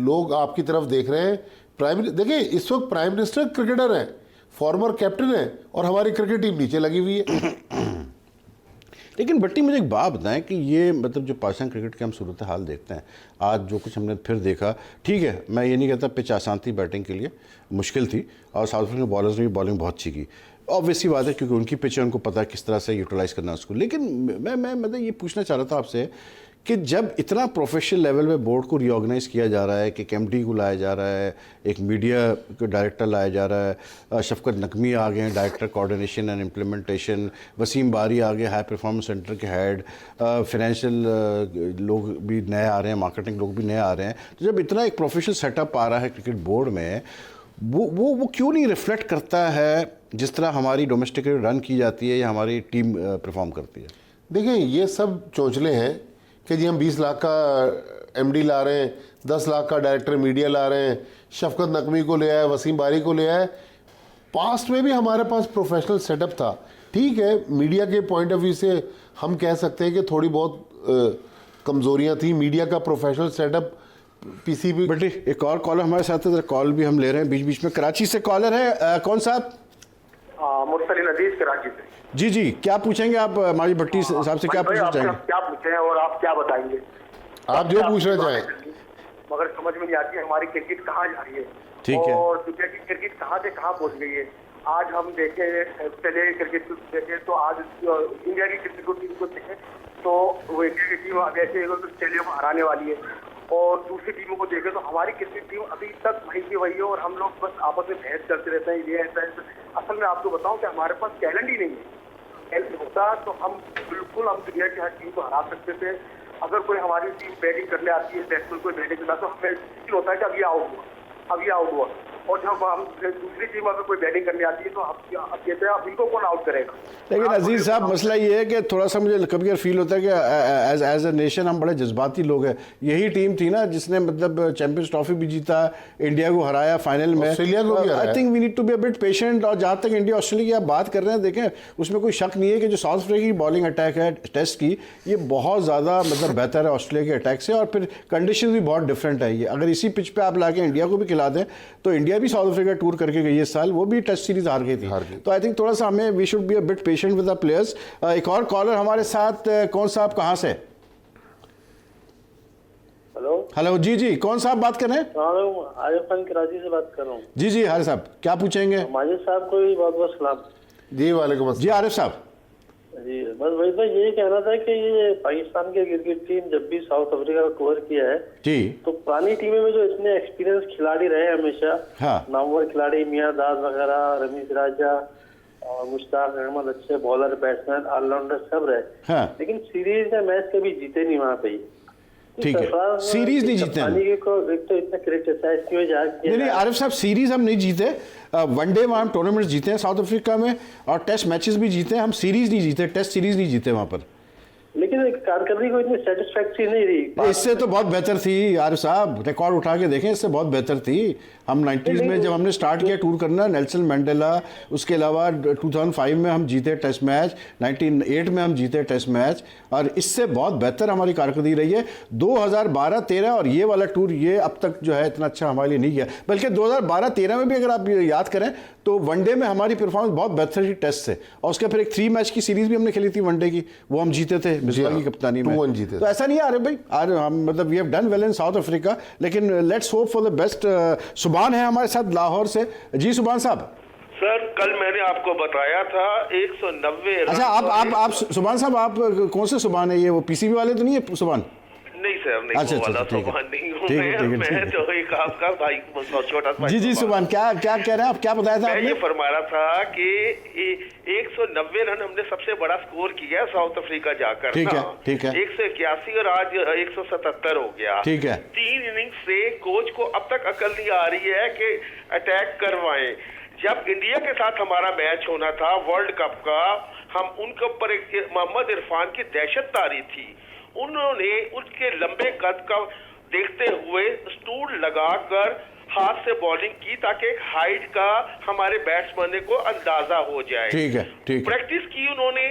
लोग आपकी तरफ देख रहे हैं। देखिए, इस वक्त प्राइम मिनिस्टर क्रिकेटर हैं, फॉर्मर कैप्टन है, और हमारी क्रिकेट टीम नीचे लगी हुई है। लेकिन भट्टी, मुझे एक बात बताएं कि ये मतलब जो पाकिस्तान क्रिकेट के हम सूरत हाल देखते हैं, आज जो कुछ हमने फिर देखा, ठीक है, मैं ये नहीं कहता पिच आसान थी बैटिंग के लिए, मुश्किल थी, और साउथ अफ्रीकन बॉलर्स ने भी बॉलिंग बहुत अच्छी की, ऑब्वियसली बात है, क्योंकि उनकी पिच है, उनको पता है किस तरह से यूटिलाइज करना उसको। लेकिन मैं मतलब ये पूछना चाह रहा था आपसे कि जब इतना प्रोफेशनल लेवल पे बोर्ड को रीऑर्गेनाइज किया जा रहा है, कि एमडी को लाया जा रहा है, एक मीडिया को डायरेक्टर लाया जा रहा है, शफकत नकवी आ गए हैं director coordination and implementation, Wasim Bari आ गए हाई परफॉर्मेंस सेंटर के हेड, फाइनेंशियल लोग भी नए आ रहे हैं, मार्केटिंग लोग भी नए आ रहे हैं। तो जब इतना एक प्रोफेशनल सेटअप आ रहा है क्रिकेट बोर्ड में, वो क्यों नहीं रिफ्लेक्ट करता है जिस तरह हमारी डोमेस्टिक क्रिकेट रन की जाती है या हमारी टीम परफॉर्म करती है? देखिए, ये सब चोंचले हैं कि जी हम 20 लाख का एमडी ला रहे हैं, 10 लाख का डायरेक्टर मीडिया ला रहे हैं, शफकत नकवी को ले आए, वसीम बारी को ले आए। पास्ट में भी हमारे पास प्रोफेशनल सेटअप था। ठीक है, मीडिया के पॉइंट ऑफ व्यू से हम कह सकते हैं कि थोड़ी बहुत कमज़ोरियाँ थी मीडिया का प्रोफेशनल सेटअप। पीसीबी बेटी, एक और कॉलर हमारे साथ है, कॉल भी हम ले रहे हैं बीच बीच में। कराची से कॉलर है, कौन साहब? मुर्सलिन अजीज, कराची से। जी जी, क्या पूछेंगे आप माजी भट्टी साहब से? क्या पूछना चाहेंगे? क्या पूछे और आप क्या बताएंगे? आप जो पूछना चाहें। मगर समझ में नहीं आती हमारी क्रिकेट कहाँ जा रही है। ठीक है, और दुनिया की क्रिकेट कहाँ से कहाँ पहुँच गई है। आज हम देखें, चले क्रिकेट को देखें तो आज इंडिया की क्रिकेट टीम को देखें तो वो इंडिया की टीम वैसे ऑस्ट्रेलिया को हराने वाली है, और दूसरी टीमों को देखें तो हमारी क्रिकेट टीम अभी तक वहीं की वही है, और हम लोग बस आपस में बहस करते रहते हैं, ये ऐसा है। असल में आपको बताऊं कि हमारे पास टैलेंट ही नहीं है। टैलेंट होता तो हम बिल्कुल हम दुनिया की हर टीम को हरा सकते थे। अगर कोई हमारी टीम बैटिंग करने आती है, टेस्ट में कोई बैटिंग करना, तो हमें फील होता है कि अभी आउट हुआ। और जब हम दूसरी टीम अगर कोई बैटिंग करने आती है तो हम कहते हैं अब इनको कौन आउट करेगा। लेकिन अजीज साहब मसला ये है कि थोड़ा सा मुझे कभी कभी फील होता है कि एज ए नेशन हम बड़े जज्बाती लोग हैं। यही टीम थी ना जिसने मतलब चैंपियंस ट्रॉफी भी जीता, इंडिया को हराया फाइनल में, ऑस्ट्रेलिया को भी हराया। I think we need to be a bit patient. और जहाँ तक इंडिया ऑस्ट्रेलिया की आप बात कर रहे हैं, देखें उसमें कोई शक नहीं है कि जो साउथ अफ्रीका की बॉलिंग अटैक है टेस्ट की, ये बहुत ज़्यादा मतलब बेहतर है ऑस्ट्रेलिया के अटैक से। और फिर कंडीशन भी बहुत डिफरेंट है। ये अगर इसी पिच पे आप लाके इंडिया को भी खिला दें तो इंडिया भी साउथ अफ्रीका टूर करके गई इस साल, वो भी टेस्ट सीरीज हार गई थी। तो आई थिंक थोड़ा सा हमें we should be a bit patient with the players. एक और कॉलर हमारे साथ, कौन साहब कहाँ से? हेलो जी जी, कौन साहब बात कर रहे हैं? आरिफ खान कराची से बात कर रहा हूँ। जी जी हारिस साहब, क्या पूछेंगे? माजिद साहब को भी बहुत बहुत सलाम। जी वालेकुम जी आरिफ साहब। जी बस वही भाई यही कहना था कि ये पाकिस्तान की क्रिकेट टीम जब भी साउथ अफ्रीका का टूर किया है जी, तो पुरानी टीमों में जो इतने एक्सपीरियंस खिलाड़ी रहे हमेशा, हाँ। नामवर खिलाड़ी मियां दास वगैरह, रमीज राजा और मुश्ताक अहमद, अच्छे बॉलर, बैट्समैन, ऑलराउंडर सब रहे, हाँ। लेकिन सीरीज में मैच कभी जीते नहीं वहाँ पे। ठीक है, सीरीज नहीं जीते हम। एक तो इतना क्रिटिसाइज क्यों जा नहीं आरिफ साहब, सीरीज हम नहीं जीते। वनडे में हम टूर्नामेंट्स जीते हैं साउथ अफ्रीका में, और टेस्ट मैचेस भी जीते हैं। हम सीरीज नहीं जीते, टेस्ट सीरीज नहीं जीते वहाँ पर। लेकिन कारकर्दगी को इतनी सेटिस्फैक्ट्री नहीं रही। इससे तो बहुत बेहतर थी आरिफ साहब, रिकॉर्ड उठा के देखें, इससे बहुत बेहतर थी। हम 90s में जब हमने स्टार्ट किया टूर करना, नेल्सन मंडेला, उसके अलावा 2005 में हम जीते टेस्ट मैच, 1998 में हम जीते टेस्ट मैच, और इससे बहुत बेहतर हमारी कारकर्दगी रही है। 2012-13 और ये वाला टूर, ये अब तक जो है इतना अच्छा हमारे लिए नहीं गया। बल्कि 2012-13 में भी अगर आप याद करें तो वनडे में हमारी परफॉर्मेंस बहुत बेहतर थी टेस्ट से, और उसके फिर एक 3 मैच की सीरीज भी हमने खेली थी वनडे की, वो हम जीते थे मिसबा की कप्तानी में। 2-1 जीते। तो ऐसा नहीं है अरे भाई, हम मतलब we have done well in South Africa, लेकिन let's hope for the best. सुभान है हमारे साथ लाहौर से। जी सुभान साहब। सर कल मैंने आपको बताया था 190 रन। अच्छा आप सुभान साहब, आप कौन से सुभान है? ये वो पीसीबी वाले तो नहीं है सुभान? नहीं सर, नहीं अच्छा, वो वाला ठीक है। सुभान नहीं हूँ ठीक है, मैं। मैं तो एक आपका भाई, छोटा सा। जी जी सुभान, क्या क्या कह रहे हैं आप? क्या बताया था मैं आपने? ये फरमा रहा था कि 190 रन हमने सबसे बड़ा स्कोर किया है साउथ अफ्रीका जाकर। ठीक है, ठीक है। 181 और आज 177 हो गया। ठीक है। 3 इनिंग्स से कोच को अब तक अकल नहीं आ रही है कि अटैक करवाएं। जब इंडिया के साथ हमारा मैच होना था वर्ल्ड कप का, हम उनके ऊपर एक मोहम्मद इरफान की दहशत तारी थी। उन्होंने उसके लंबे कद का देखते हुए स्टूल लगाकर हाथ से बॉलिंग की ताकि एक हाइट का हमारे बैट्समैन को अंदाजा हो जाए। ठीक है, ठीक है। प्रैक्टिस की उन्होंने।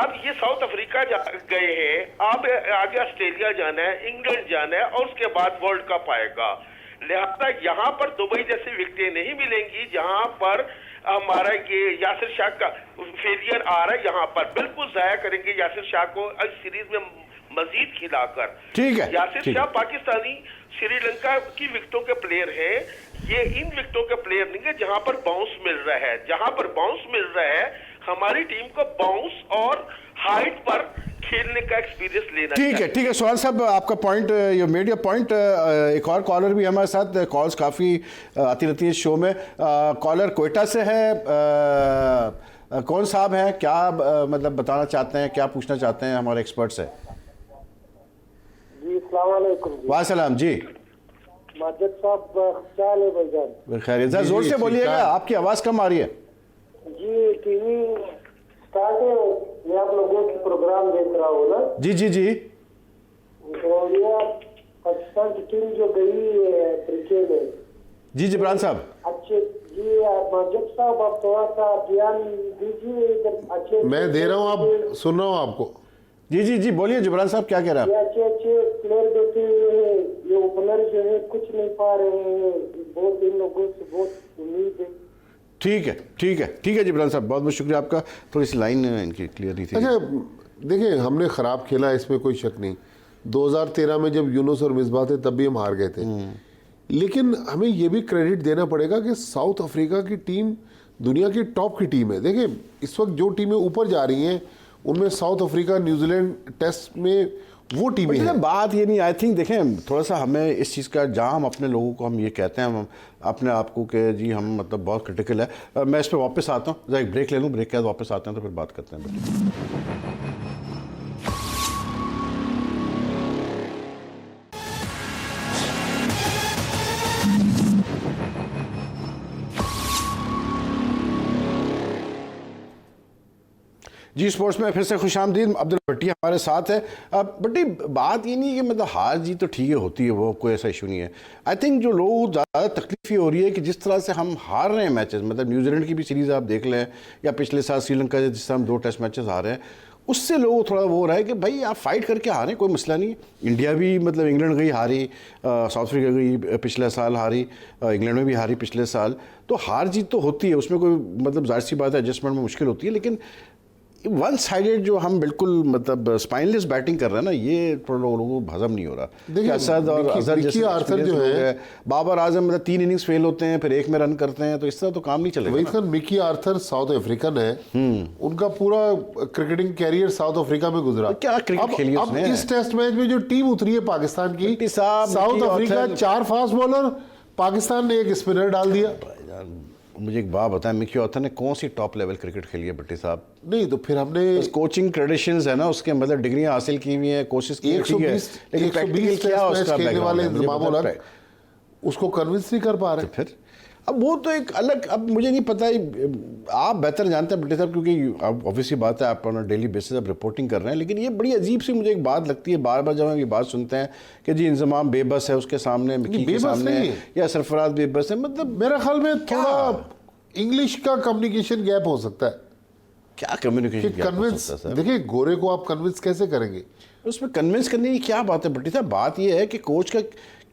अब ये साउथ अफ्रीका गए हैं, अब आगे ऑस्ट्रेलिया जाना है, इंग्लैंड जाना है, और उसके बाद वर्ल्ड कप आएगा। लिहाजा यहाँ पर दुबई जैसी विकेटें नहीं मिलेंगी जहाँ पर हमारा ये यासिर शाह का फेलियर आ रहा है। यहाँ पर बिल्कुल जाया करेंगे यासिर शाह को इस सीरीज में मजीद खिलाकर। ठीक है, यासिर शाह पाकिस्तानी श्रीलंका की विकेटों के प्लेयर हैं। ये इन विकेटों के प्लेयर नहीं है जहां पर बाउंस मिल रहा है। जहां पर बाउंस मिल रहा है हमारी टीम को बाउंस और हाइट पर खेलने का एक्सपीरियंस लेना ठीक है, ठीक है सुहान साहब, आपका point, you made your point. एक और कॉलर भी हमारे साथ, कॉल्स काफ़ी आती रहती है इस शो में। कॉलर कोयटा से है। कौन साहब हैं, क्या मतलब बताना चाहते हैं, क्या पूछना चाहते हैं हमारे एक्सपर्ट से? जी अस्सलाम वालेकुम। वालेकुम जी। माजिद साहब क्या हाल है भाईजान? खैरियत, जरा जोर से बोलिएगा, आपकी आवाज़ कम आ रही है। जी टीवी स्टार्ट है, मैं आप लोगों की प्रोग्राम देख रहा हूँ ना। जी जी जी। तो ये पाकिस्तान की टीम जो गई है क्रिकेट में। जी जिब्रान साहब। अच्छे जी माजिद साहब, आप थोड़ा सा ध्यान दीजिए इधर। अच्छे मैं दे रहा हूँ, आप सुन रहा हूँ आपको। जी जी जी बोलिए जिब्रान साहब, क्या कह रहे हैं आप? अच्छे अच्छे प्लेयर बैठे हुए हैं, ये ओपनर जो है कुछ नहीं पा रहे हैं। बहुत इन लोगों से बहुत उम्मीद है। ठीक है, ठीक है, ठीक है जिब्रान साहब, बहुत बहुत शुक्रिया आपका। थोड़ी सी लाइन इनकी क्लियर नहीं थी। अच्छा देखिए, हमने ख़राब खेला, इसमें कोई शक नहीं। 2013 में जब यूनुस और मिसबाह थे तब भी हम हार गए थे, लेकिन हमें ये भी क्रेडिट देना पड़ेगा कि साउथ अफ्रीका की टीम दुनिया की टॉप की टीम है। देखिए इस वक्त जो टीमें ऊपर जा रही हैं उनमें साउथ अफ्रीका, न्यूजीलैंड टेस्ट में वो टीमें हैं। बात ये नहीं, आई थिंक देखें थोड़ा सा हमें इस चीज़ का, जहाँ हम अपने लोगों को हम ये कहते हैं हम अपने आप को कि जी हम मतलब बहुत क्रिटिकल है। मैं इस पर वापस आता हूँ, जरा एक ब्रेक ले लूँ, ब्रेक के बाद वापस आते हैं तो फिर बात करते हैं। जी स्पोर्ट्स में फिर से खुशामदीद। अब्दुल भट्टी हमारे साथ है। अब भट्टी, बात ये नहीं है कि मतलब हार जीत तो ठीक है होती है, वो कोई ऐसा इशू नहीं है। आई थिंक जो लोग ज़्यादा तकलीफ ये हो रही है कि जिस तरह से हम हार रहे हैं मैचेस, मतलब न्यूजीलैंड की भी सीरीज़ आप देख लें या पिछले साल श्रीलंका से जिस तरह हम 2 टेस्ट मैचेस हारे हैं, उससे लोगों थोड़ा वो हो रहा है कि भाई आप फाइट करके हारें, कोई मसला नहीं। इंडिया भी मतलब इंग्लैंड गई हारी, साउथ अफ्रीका गई पिछले साल हारी, इंग्लैंड में भी हारी पिछले साल। तो हार जीत तो होती है, उसमें कोई मतलब जाहिर सी बात है एडजस्टमेंट में मुश्किल होती है, लेकिन वन साइडेड जो हम बिल्कुल मतलब स्पाइनलेस बैटिंग कर रहे हैं ना, ये थोड़ा लोगों को हजम नहीं हो रहा। देखिए, असद और अजहर जैसे आर्थर जो है, बाबर आजम मतलब 3 इनिंग्स फेल होते हैं फिर 1 में रन करते हैं, तो इस तरह तो काम नहीं चलेगा। वही Khan Mickey Arthur south African है, उनका पूरा क्रिकेटिंग कैरियर साउथ अफ्रीका में गुजरा। क्या क्रिकेट खेली अब उसने? इस टेस्ट मैच में जो टीम उतरी है पाकिस्तान की, south Africa 4 fast bowler, Pakistan ने 1 स्पिनर डाल दिया। मुझे एक बात बताएं, मिकी आर्थर ने कौन सी टॉप लेवल क्रिकेट खेली है भट्टी साहब? नहीं तो फिर हमने कोचिंग क्रेडेंशियल्स है ना उसके, मतलब डिग्रियां हासिल की हुई हैं, कोशिश की है, 120 लेकिन प्रैक्टिकल क्या उसका बैकग्राउंड है, बैकग्राउंड है, उसको कन्विंस नहीं कर पा रहे। तो फिर अब वो तो एक अलग, अब मुझे नहीं पता, आप बेहतर जानते हैं भट्टी साहब, क्योंकि अब ऑब्वियसली बात है आप ऑन डेली बेसिस आप रिपोर्टिंग कर रहे हैं, लेकिन ये बड़ी अजीब सी मुझे एक बात लगती है बार बार जब हम ये बात सुनते हैं कि जी इंजमाम बेबस है उसके सामने, मिकी के सामने, या सरफराज बेबस है। मतलब मेरे ख्याल में थोड़ा इंग्लिश का कम्युनिकेशन गैप हो सकता है। क्या कम्युनिकेशन गैप हो कन्विंस, सकता है? देखिए गोरे को आप कन्विंस कैसे करेंगे? उसमें कन्विंस करने की क्या बात है भट्टी साहब? बात यह है कि कोच का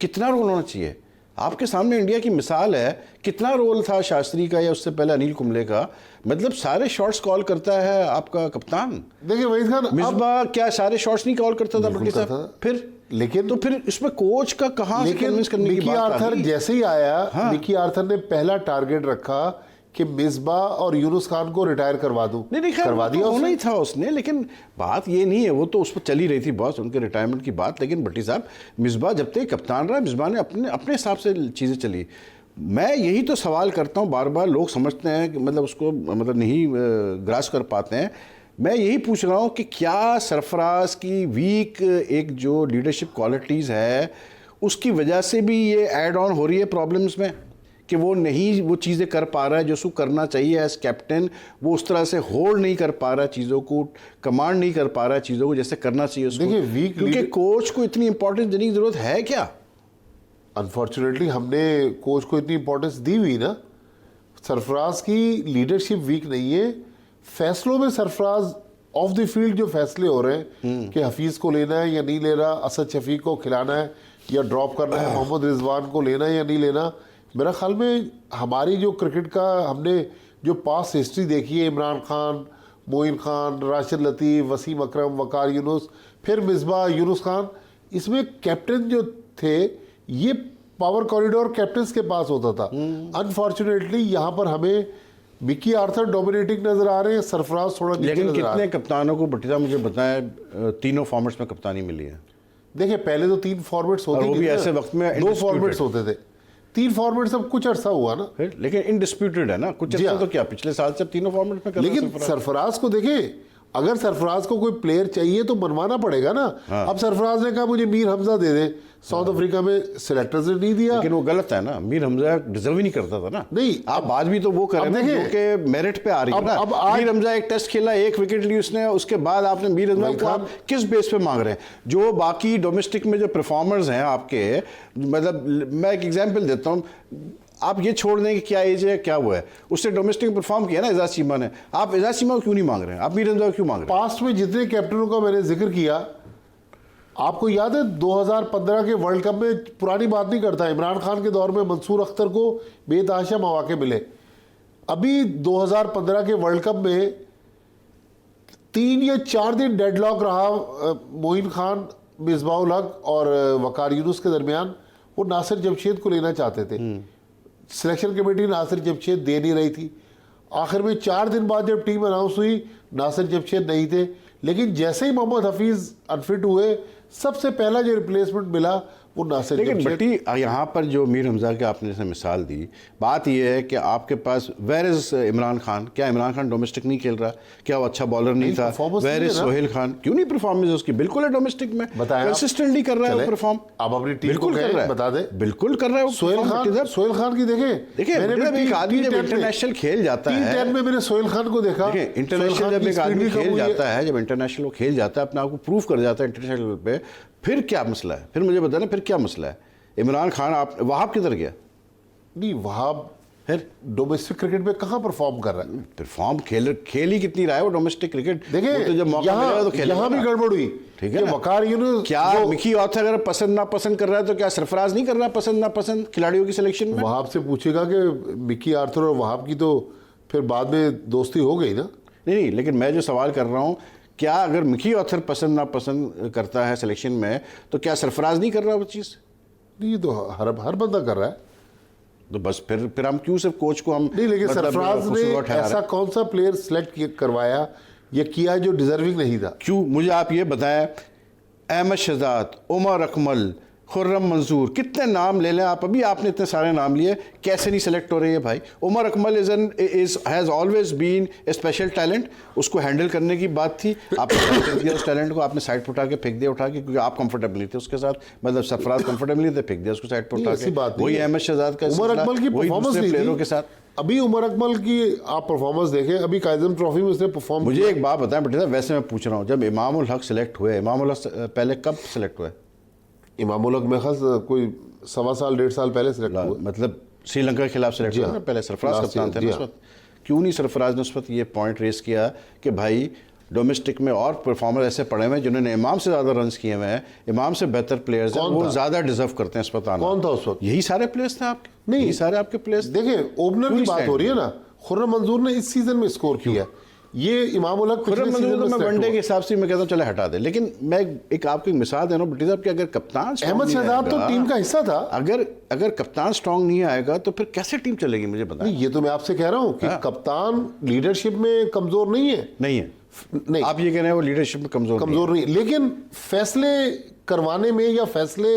कितना रोल होना चाहिए। आपके सामने इंडिया की मिसाल है, कितना रोल था शास्त्री का या उससे पहले अनिल कुंबले का, मतलब सारे शॉट्स कॉल करता है आपका कप्तान। देखिए वहीद खान, मिसबा क्या सारे शॉट्स नहीं कॉल करता था भट्टी साहब? फिर लेकिन तो फिर इसमें कोच का कहाँ से कन्विंस करने की मिकी बात आर्थर जैसे ही आया, हाँ। मिकी आर्थर ने पहला टारगेट रखा कि मिसबा और यूनुस खान को रिटायर करवा दूं। नहीं करवा दिया होना ही था उसने, लेकिन बात ये नहीं है, वो तो उस पर चली रही थी बॉस उनके रिटायरमेंट की बात। लेकिन भट्टी साहब, मिसबा जब तक कप्तान रहा, मिसबा ने अपने हिसाब से चीज़ें चली। मैं यही तो सवाल करता हूँ बार बार, लोग समझते हैं कि मतलब उसको मतलब नहीं ग्रास कर पाते हैं। मैं यही पूछ रहा हूँ कि क्या सरफराज की वीक एक जो लीडरशिप क्वालिटीज़ है उसकी वजह से भी ये ऐड ऑन हो रही है प्रॉब्लम्स में, कि वो नहीं वो चीज़ें कर पा रहा है जो उसको करना चाहिए एज कैप्टन, वो उस तरह से होल्ड नहीं कर पा रहा है चीज़ों को, कमांड नहीं कर पा रहा है चीज़ों को जैसे करना चाहिए उसको। देखिए वीक, क्योंकि कोच को इतनी इंपॉर्टेंस देने की ज़रूरत है क्या? अनफॉर्चुनेटली हमने कोच को इतनी इंपॉर्टेंस दी हुई ना। सरफराज की लीडरशिप वीक नहीं है, फैसलों में सरफराज ऑफ द फील्ड जो फैसले हो रहे हैं कि हफीज़ को लेना है या नहीं लेना, असद शफीक को खिलाना है या ड्रॉप करना है, मोहम्मद रिजवान को लेना है या नहीं लेना, मेरा ख्याल में हमारी जो क्रिकेट का हमने जो पास हिस्ट्री देखी है, इमरान खान, मोइन खान, राशिद लतीफ़, वसीम अकरम, वकार यूनुस, फिर मिसबा, यूनुस खान, इसमें कैप्टन जो थे ये पावर कॉरिडोर कैप्टन्स के पास होता था। अनफॉर्चुनेटली यहाँ पर हमें मिकी आर्थर डोमिनेटिंग नजर आ रहे हैं, सरफराज थोड़ा नीचे लेकिन नजर आ रहे कितने हैं। कप्तानों को भट्टी साहब मुझे बताएं तीनों फॉर्मेट्स में कप्तानी मिली है? देखिए पहले तो 3 फॉर्मेट्स होते और वो थे भी ना, ऐसे वक्त में 2 undisputed। फॉर्मेट्स होते थे, 3 फॉर्मेट्स अब कुछ अर्सा हुआ ना। फिर लेकिन इनडिस्प्यूटेड है ना कुछ जी अच्छा, हाँ। तो क्या पिछले साल से अब तीनों फॉर्मेट में कर रहे हैं लेकिन सरफराज को देखें, अगर सरफराज को कोई प्लेयर चाहिए तो मनवाना पड़ेगा ना। अब सरफराज ने कहा मुझे मीर हमजा दे दे, साउथ अफ्रीका में सिलेक्टर्स ने नहीं दिया। लेकिन वो गलत है ना, मीर हमजा डिजर्व ही नहीं करता था ना। नहीं, आप बात भी तो वो कर रहे हैं कि मेरिट पे आ रही है ना। अब आज मीर हमजा एक टेस्ट खेला, 1 विकेट ली उसने, उसके बाद आपने मीर हमजा को आप किस बेस पे मांग रहे हैं? जो बाकी डोमेस्टिक में जो परफॉर्मर्स हैं आपके, मतलब मैं एक एग्जांपल देता हूँ, आप ये छोड़ दें कि क्या एज है क्या वो है, उससे डोमेस्टिक परफॉर्म किया ना एजाज चीमा ने, आप एजाज चीमा को क्यों नहीं मांग रहे हैं? आप मीर हमजा को क्यों मांग रहे हैं? पास्ट में जितने कैप्टनों का मैंने जिक्र किया, आपको याद है 2015 के वर्ल्ड कप में, पुरानी बात नहीं करता, इमरान खान के दौर में मंसूर अख्तर को बेतहाशा मौके मिले। अभी 2015 के वर्ल्ड कप में 3 या 4 दिन डेडलॉक रहा मोइन खान, मिसबाउल हक और वकार यूनुस के दरमियान। वो नासिर जमशेद को लेना चाहते थे, सिलेक्शन कमेटी नासिर जमशेद दे नहीं रही थी। आखिर में 4 दिन बाद जब टीम अनाउंस हुई, नासिर जमशेद नहीं थे। लेकिन जैसे ही मोहम्मद हफीज़ अनफिट हुए, सबसे पहला जो रिप्लेसमेंट मिला वो नासिर लेकिन जमशेद। बट्टी यहाँ पर जो मीर हमजा की आपने जैसे मिसाल दी, बात यह है कि आपके पास वेयर इज इमरान खान, क्या इमरान खान डोमेस्टिक नहीं खेल रहा? क्या वो अच्छा बॉलर नहीं था? performance वेयर नहीं इज है ना। सोहेल खान, क्यों नहीं परफॉर्मेंस उसकी? बिल्कुल है डोमेस्टिक में, बताएं आप। कंसिस्टेंटली कर रहा है वो चले, परफॉर्म। आप अपनी टीम बिल्कुल को कर कहें, रहा है, बता दें। बिल्कुल कर रहा है वो सोहेल perform। खान की देखिए मैंने भी मतलब एक आदमी जब T10 में- इंटरनेशनल खेल जाता है, T10 में मैंने सोहेल खान को देखा। देखिए सोहेल इंटरनेशनल खान जब की एक स्पीड आदमी भी कम खेल हुई है। जाता है, जब इंटरनेशनल वो खेल जाता है, अपने आप को प्रूव कर जाता है इंटरनेशनल लेवल पे, फिर क्या मसला है? फिर मुझे बताना फिर क्या मसला है? इमरान खान आप वहाब किधर गया? नहीं, वहाब फिर डोमेस्टिक क्रिकेट में कहाँ परफॉर्म कर रहा है? परफॉर्म खेल ही कितनी रहा है वो डोमेस्टिक क्रिकेट। देखिए वो तो जब मौका मिलेगा तो खेलेगा यहाँ भी ना। गड़बड़ हुई। ठीक है कि ना? वकार यूनुस क्या जो मिकी ऑथर अगर पसंद ना पसंद कर रहा है तो क्या सरफराज नहीं कर रहा पसंद ना पसंद खिलाड़ियों की सिलेक्शन में? वहाब से पूछेगा कि मिकी आर्थर और वहाब की तो फिर बाद में दोस्ती हो गई ना। नहीं, लेकिन मैं जो सवाल कर रहा हूँ, क्या अगर मिकी ऑथर पसंद ना पसंद करता है सिलेक्शन में तो क्या सरफराज नहीं कर रहा वो चीज़? ये तो हर बंदा कर रहा है। तो बस फिर हम क्यों सिर्फ कोच को हम नहीं, लेकिन मतलब सरफराज ने कसूरवार ठहरा रहे ऐसा हैं? कौन सा प्लेयर सिलेक्ट करवाया या किया जो डिजर्विंग नहीं था? क्यों? मुझे आप ये बताएं, अहमद शहजाद, उमर अकमल, खुर्रम मंजूर, कितने नाम ले लें आप, अभी आपने इतने सारे नाम लिए, कैसे नहीं सेलेक्ट हो रहे हैं भाई? Umar Akmal has always been a special talent, उसको हैंडल करने की बात थी, आपने साइड कर दिया उस टैलेंट को, आपने साइड पर उठा के फेंक दिया उठा के, क्योंकि आप कंफर्टेबल नहीं थे उसके साथ, मतलब सरफराज कंफर्टेबल नहीं थे, फेंक दिया उसको साइड पर नहीं, उठा ऐसी बात के। नहीं वही है। अहमद शहजाद का उमर सिलसिला, अकमल की वही परफॉर्मेंस दूसरे नहीं प्लेयरों थी। के साथ। अभी उमर अकमल की आप परफॉर्मेंस देखें, अभी काइजम ट्रॉफी में उसने परफॉर्म मुझे एक बात बताएं बेटा, वैसे मैं पूछ रहा हूँ, जब इमामुल हक सिलेक्ट हुए, इमामुल हक पहले कब सिलेक्ट हुए? इमामुल हक में खास कोई 1.25 साल 1.5 साल पहले सिलेक्ट हुआ। मतलब श्रीलंका के खिलाफ सिलेक्ट जी हुआ हाँ। ना, पहले सरफराज लास्ट कप्तान थे ईयर, ना जी उस वक्त। क्यों नहीं सरफराज ने उस वक्त ये पॉइंट रेस किया कि भाई डोमेस्टिक में और परफॉर्मर ऐसे पड़े हुए हैं जिन्होंने इमाम से ज़्यादा रन्स किए हुए हैं, इमाम से बेहतर प्लेयर्स हैं, कौन वो था? ज़्यादा डिजर्व करते हैं इस वक्त आना। कौन था उस वक्त? यही सारे प्लेयर्स थे आपके, नहीं। यही सारे आपके प्लेयर्स। देखिए ओपनर क्यों की नहीं बात stand हो रही है ना, खुर्रम मंजूर ने इस सीजन में स्कोर किया। ये इमामुल हक खुर्रम पिछले मंजूर सीजन तो में मैं select वनडे हुआ। के हिसाब से मैं कहता हूँ चले हटा दे, लेकिन मैं एक आपको एक मिसाल दे रहा हूँ बट्टी साहब कि अगर कप्तान strong अहमद नहीं शहजाद तो आएगा, टीम का हिस्सा था। अगर कप्तान स्ट्रांग नहीं आएगा तो फिर कैसे टीम चलेगी? मुझे बताएं। नहीं, ये तो मैं आपसे कह रहा हूँ कि कप्तान लीडरशिप में कमजोर नहीं है। नहीं है, नहीं, आप ये कह रहे हैं वो लीडरशिप में कमजोर नहीं, लेकिन फैसले करवाने में या फैसले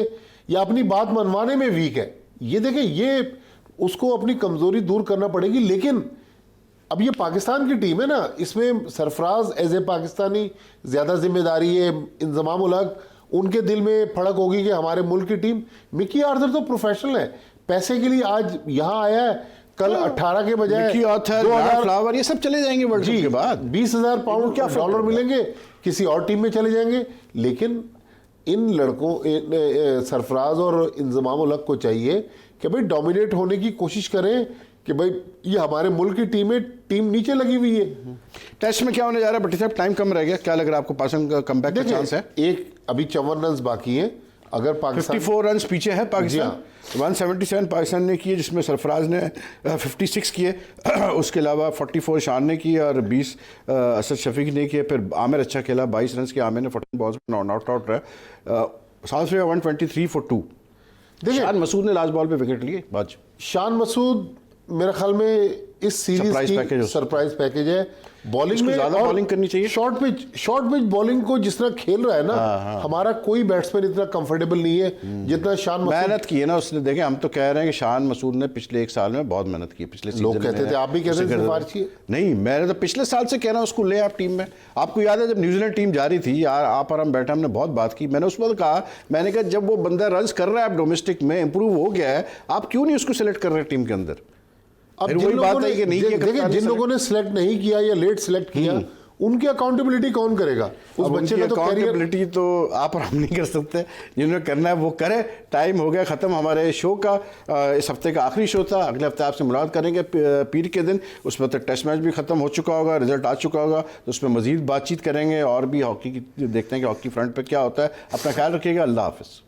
या अपनी बात मनवाने में वीक है। ये देखें, ये उसको अपनी कमजोरी दूर करना पड़ेगी। लेकिन अब ये पाकिस्तान की टीम है ना, इसमें सरफराज एज ए पाकिस्तानी ज़्यादा जिम्मेदारी है, इंजमामुल हक उनके दिल में फड़क होगी कि हमारे मुल्क की टीम। मिकी आर्थर तो प्रोफेशनल है, पैसे के लिए आज यहाँ आया है, कल 18 के बजाय मिकी आर्थर, 2000 फ्लावर, ये सब चले जाएंगे वर्ल्ड कप के बाद। 20,000 पाउंड क्या डॉलर मिलेंगे, किसी और टीम में चले जाएंगे। लेकिन इन लड़कों सरफराज और इंजमामुल हक को चाहिए कि भाई डोमिनेट होने की कोशिश करें कि भाई ये हमारे मुल्क की टीम है, टीम नीचे लगी हुई है। टेस्ट में क्या होने जा रहा है भट्टी साहब? टाइम कम रह गया, क्या लग रहा है आपको? पाकिस्तान का कमबैक का चांस है? एक अभी 54 रन बाकी हैं। अगर पाकिस्तान 54 रन पीछे है पाकिस्तान। जी 177 पाकिस्तान ने किए, जिसमें सरफराज ने 56 किए, उसके अलावा 44 शान ने किए और 20 असद शफीक ने किए। फिर आमिर अच्छा खेला, 22 रन के आमिर ने 14 बॉल्स में नॉट आउट रहा। South Africa 123 for 2। देखिए, शान मसूद ने लास्ट बॉल पे विकेट लिए। बाज शान मसूद मेरे ख्याल में इस सीरीज सरप्राइज पैकेज की उसका। सरप्राइज पैकेज है। बॉलिंग इसको में ज्यादा और बॉलिंग करनी चाहिए। शॉर्ट पिच बॉलिंग को जिस तरह खेल रहा है ना, हमारा कोई बैट्समैन इतना कंफर्टेबल नहीं है जितना शान मसूद। मेहनत की है ना उसने। देखें, हम तो कह रहे हैं कि शान मसूद ने पिछले एक साल में बहुत मेहनत की। पिछले लोग सीजन कहते में थे, आप भी कहते उसे थे कर- सिफारिशी है। नहीं, मैंने तो पिछले साल से कह रहा हूँ उसको ले आप टीम में। आपको याद है जब न्यूजीलैंड टीम जा रही थी, यार आप और हम बैठे, हमने बहुत बात की। मैंने उस वक्त कहा, मैंने कहा जब वो बंदा रन्स कर रहा है, आप डोमेस्टिक में इंप्रूव हो गया है, आप क्यों नहीं उसको सिलेक्ट कर रहे टीम के अंदर? अब फिर जिन वही लोगों बात ने है कि नहीं किया, देखिए, कप्तान ने जिन लोगों ने सिलेक्ट नहीं किया या लेट सिलेक्ट किया, उनकी अकाउंटेबिलिटी कौन करेगा? उस बच्चे का तो कैरियर। अकाउंटेबिलिटी तो आप और हम नहीं कर सकते। जिन्होंने करना है वो करे। टाइम हो गया ख़त्म हमारे शो का। इस हफ्ते का आखिरी शो था। अगले हफ्ते आपसे मुलाकात करेंगे पीर के दिन। उस वक्त टेस्ट मैच भी ख़त्म हो चुका होगा, रिजल्ट आ चुका होगा, तो उसमें मज़ीद बातचीत करेंगे और भी हॉकी की देखते हैं कि हॉकी फ्रंट पर क्या होता है। अपना ख्याल रखिएगा। अल्लाह हाफ़िज़।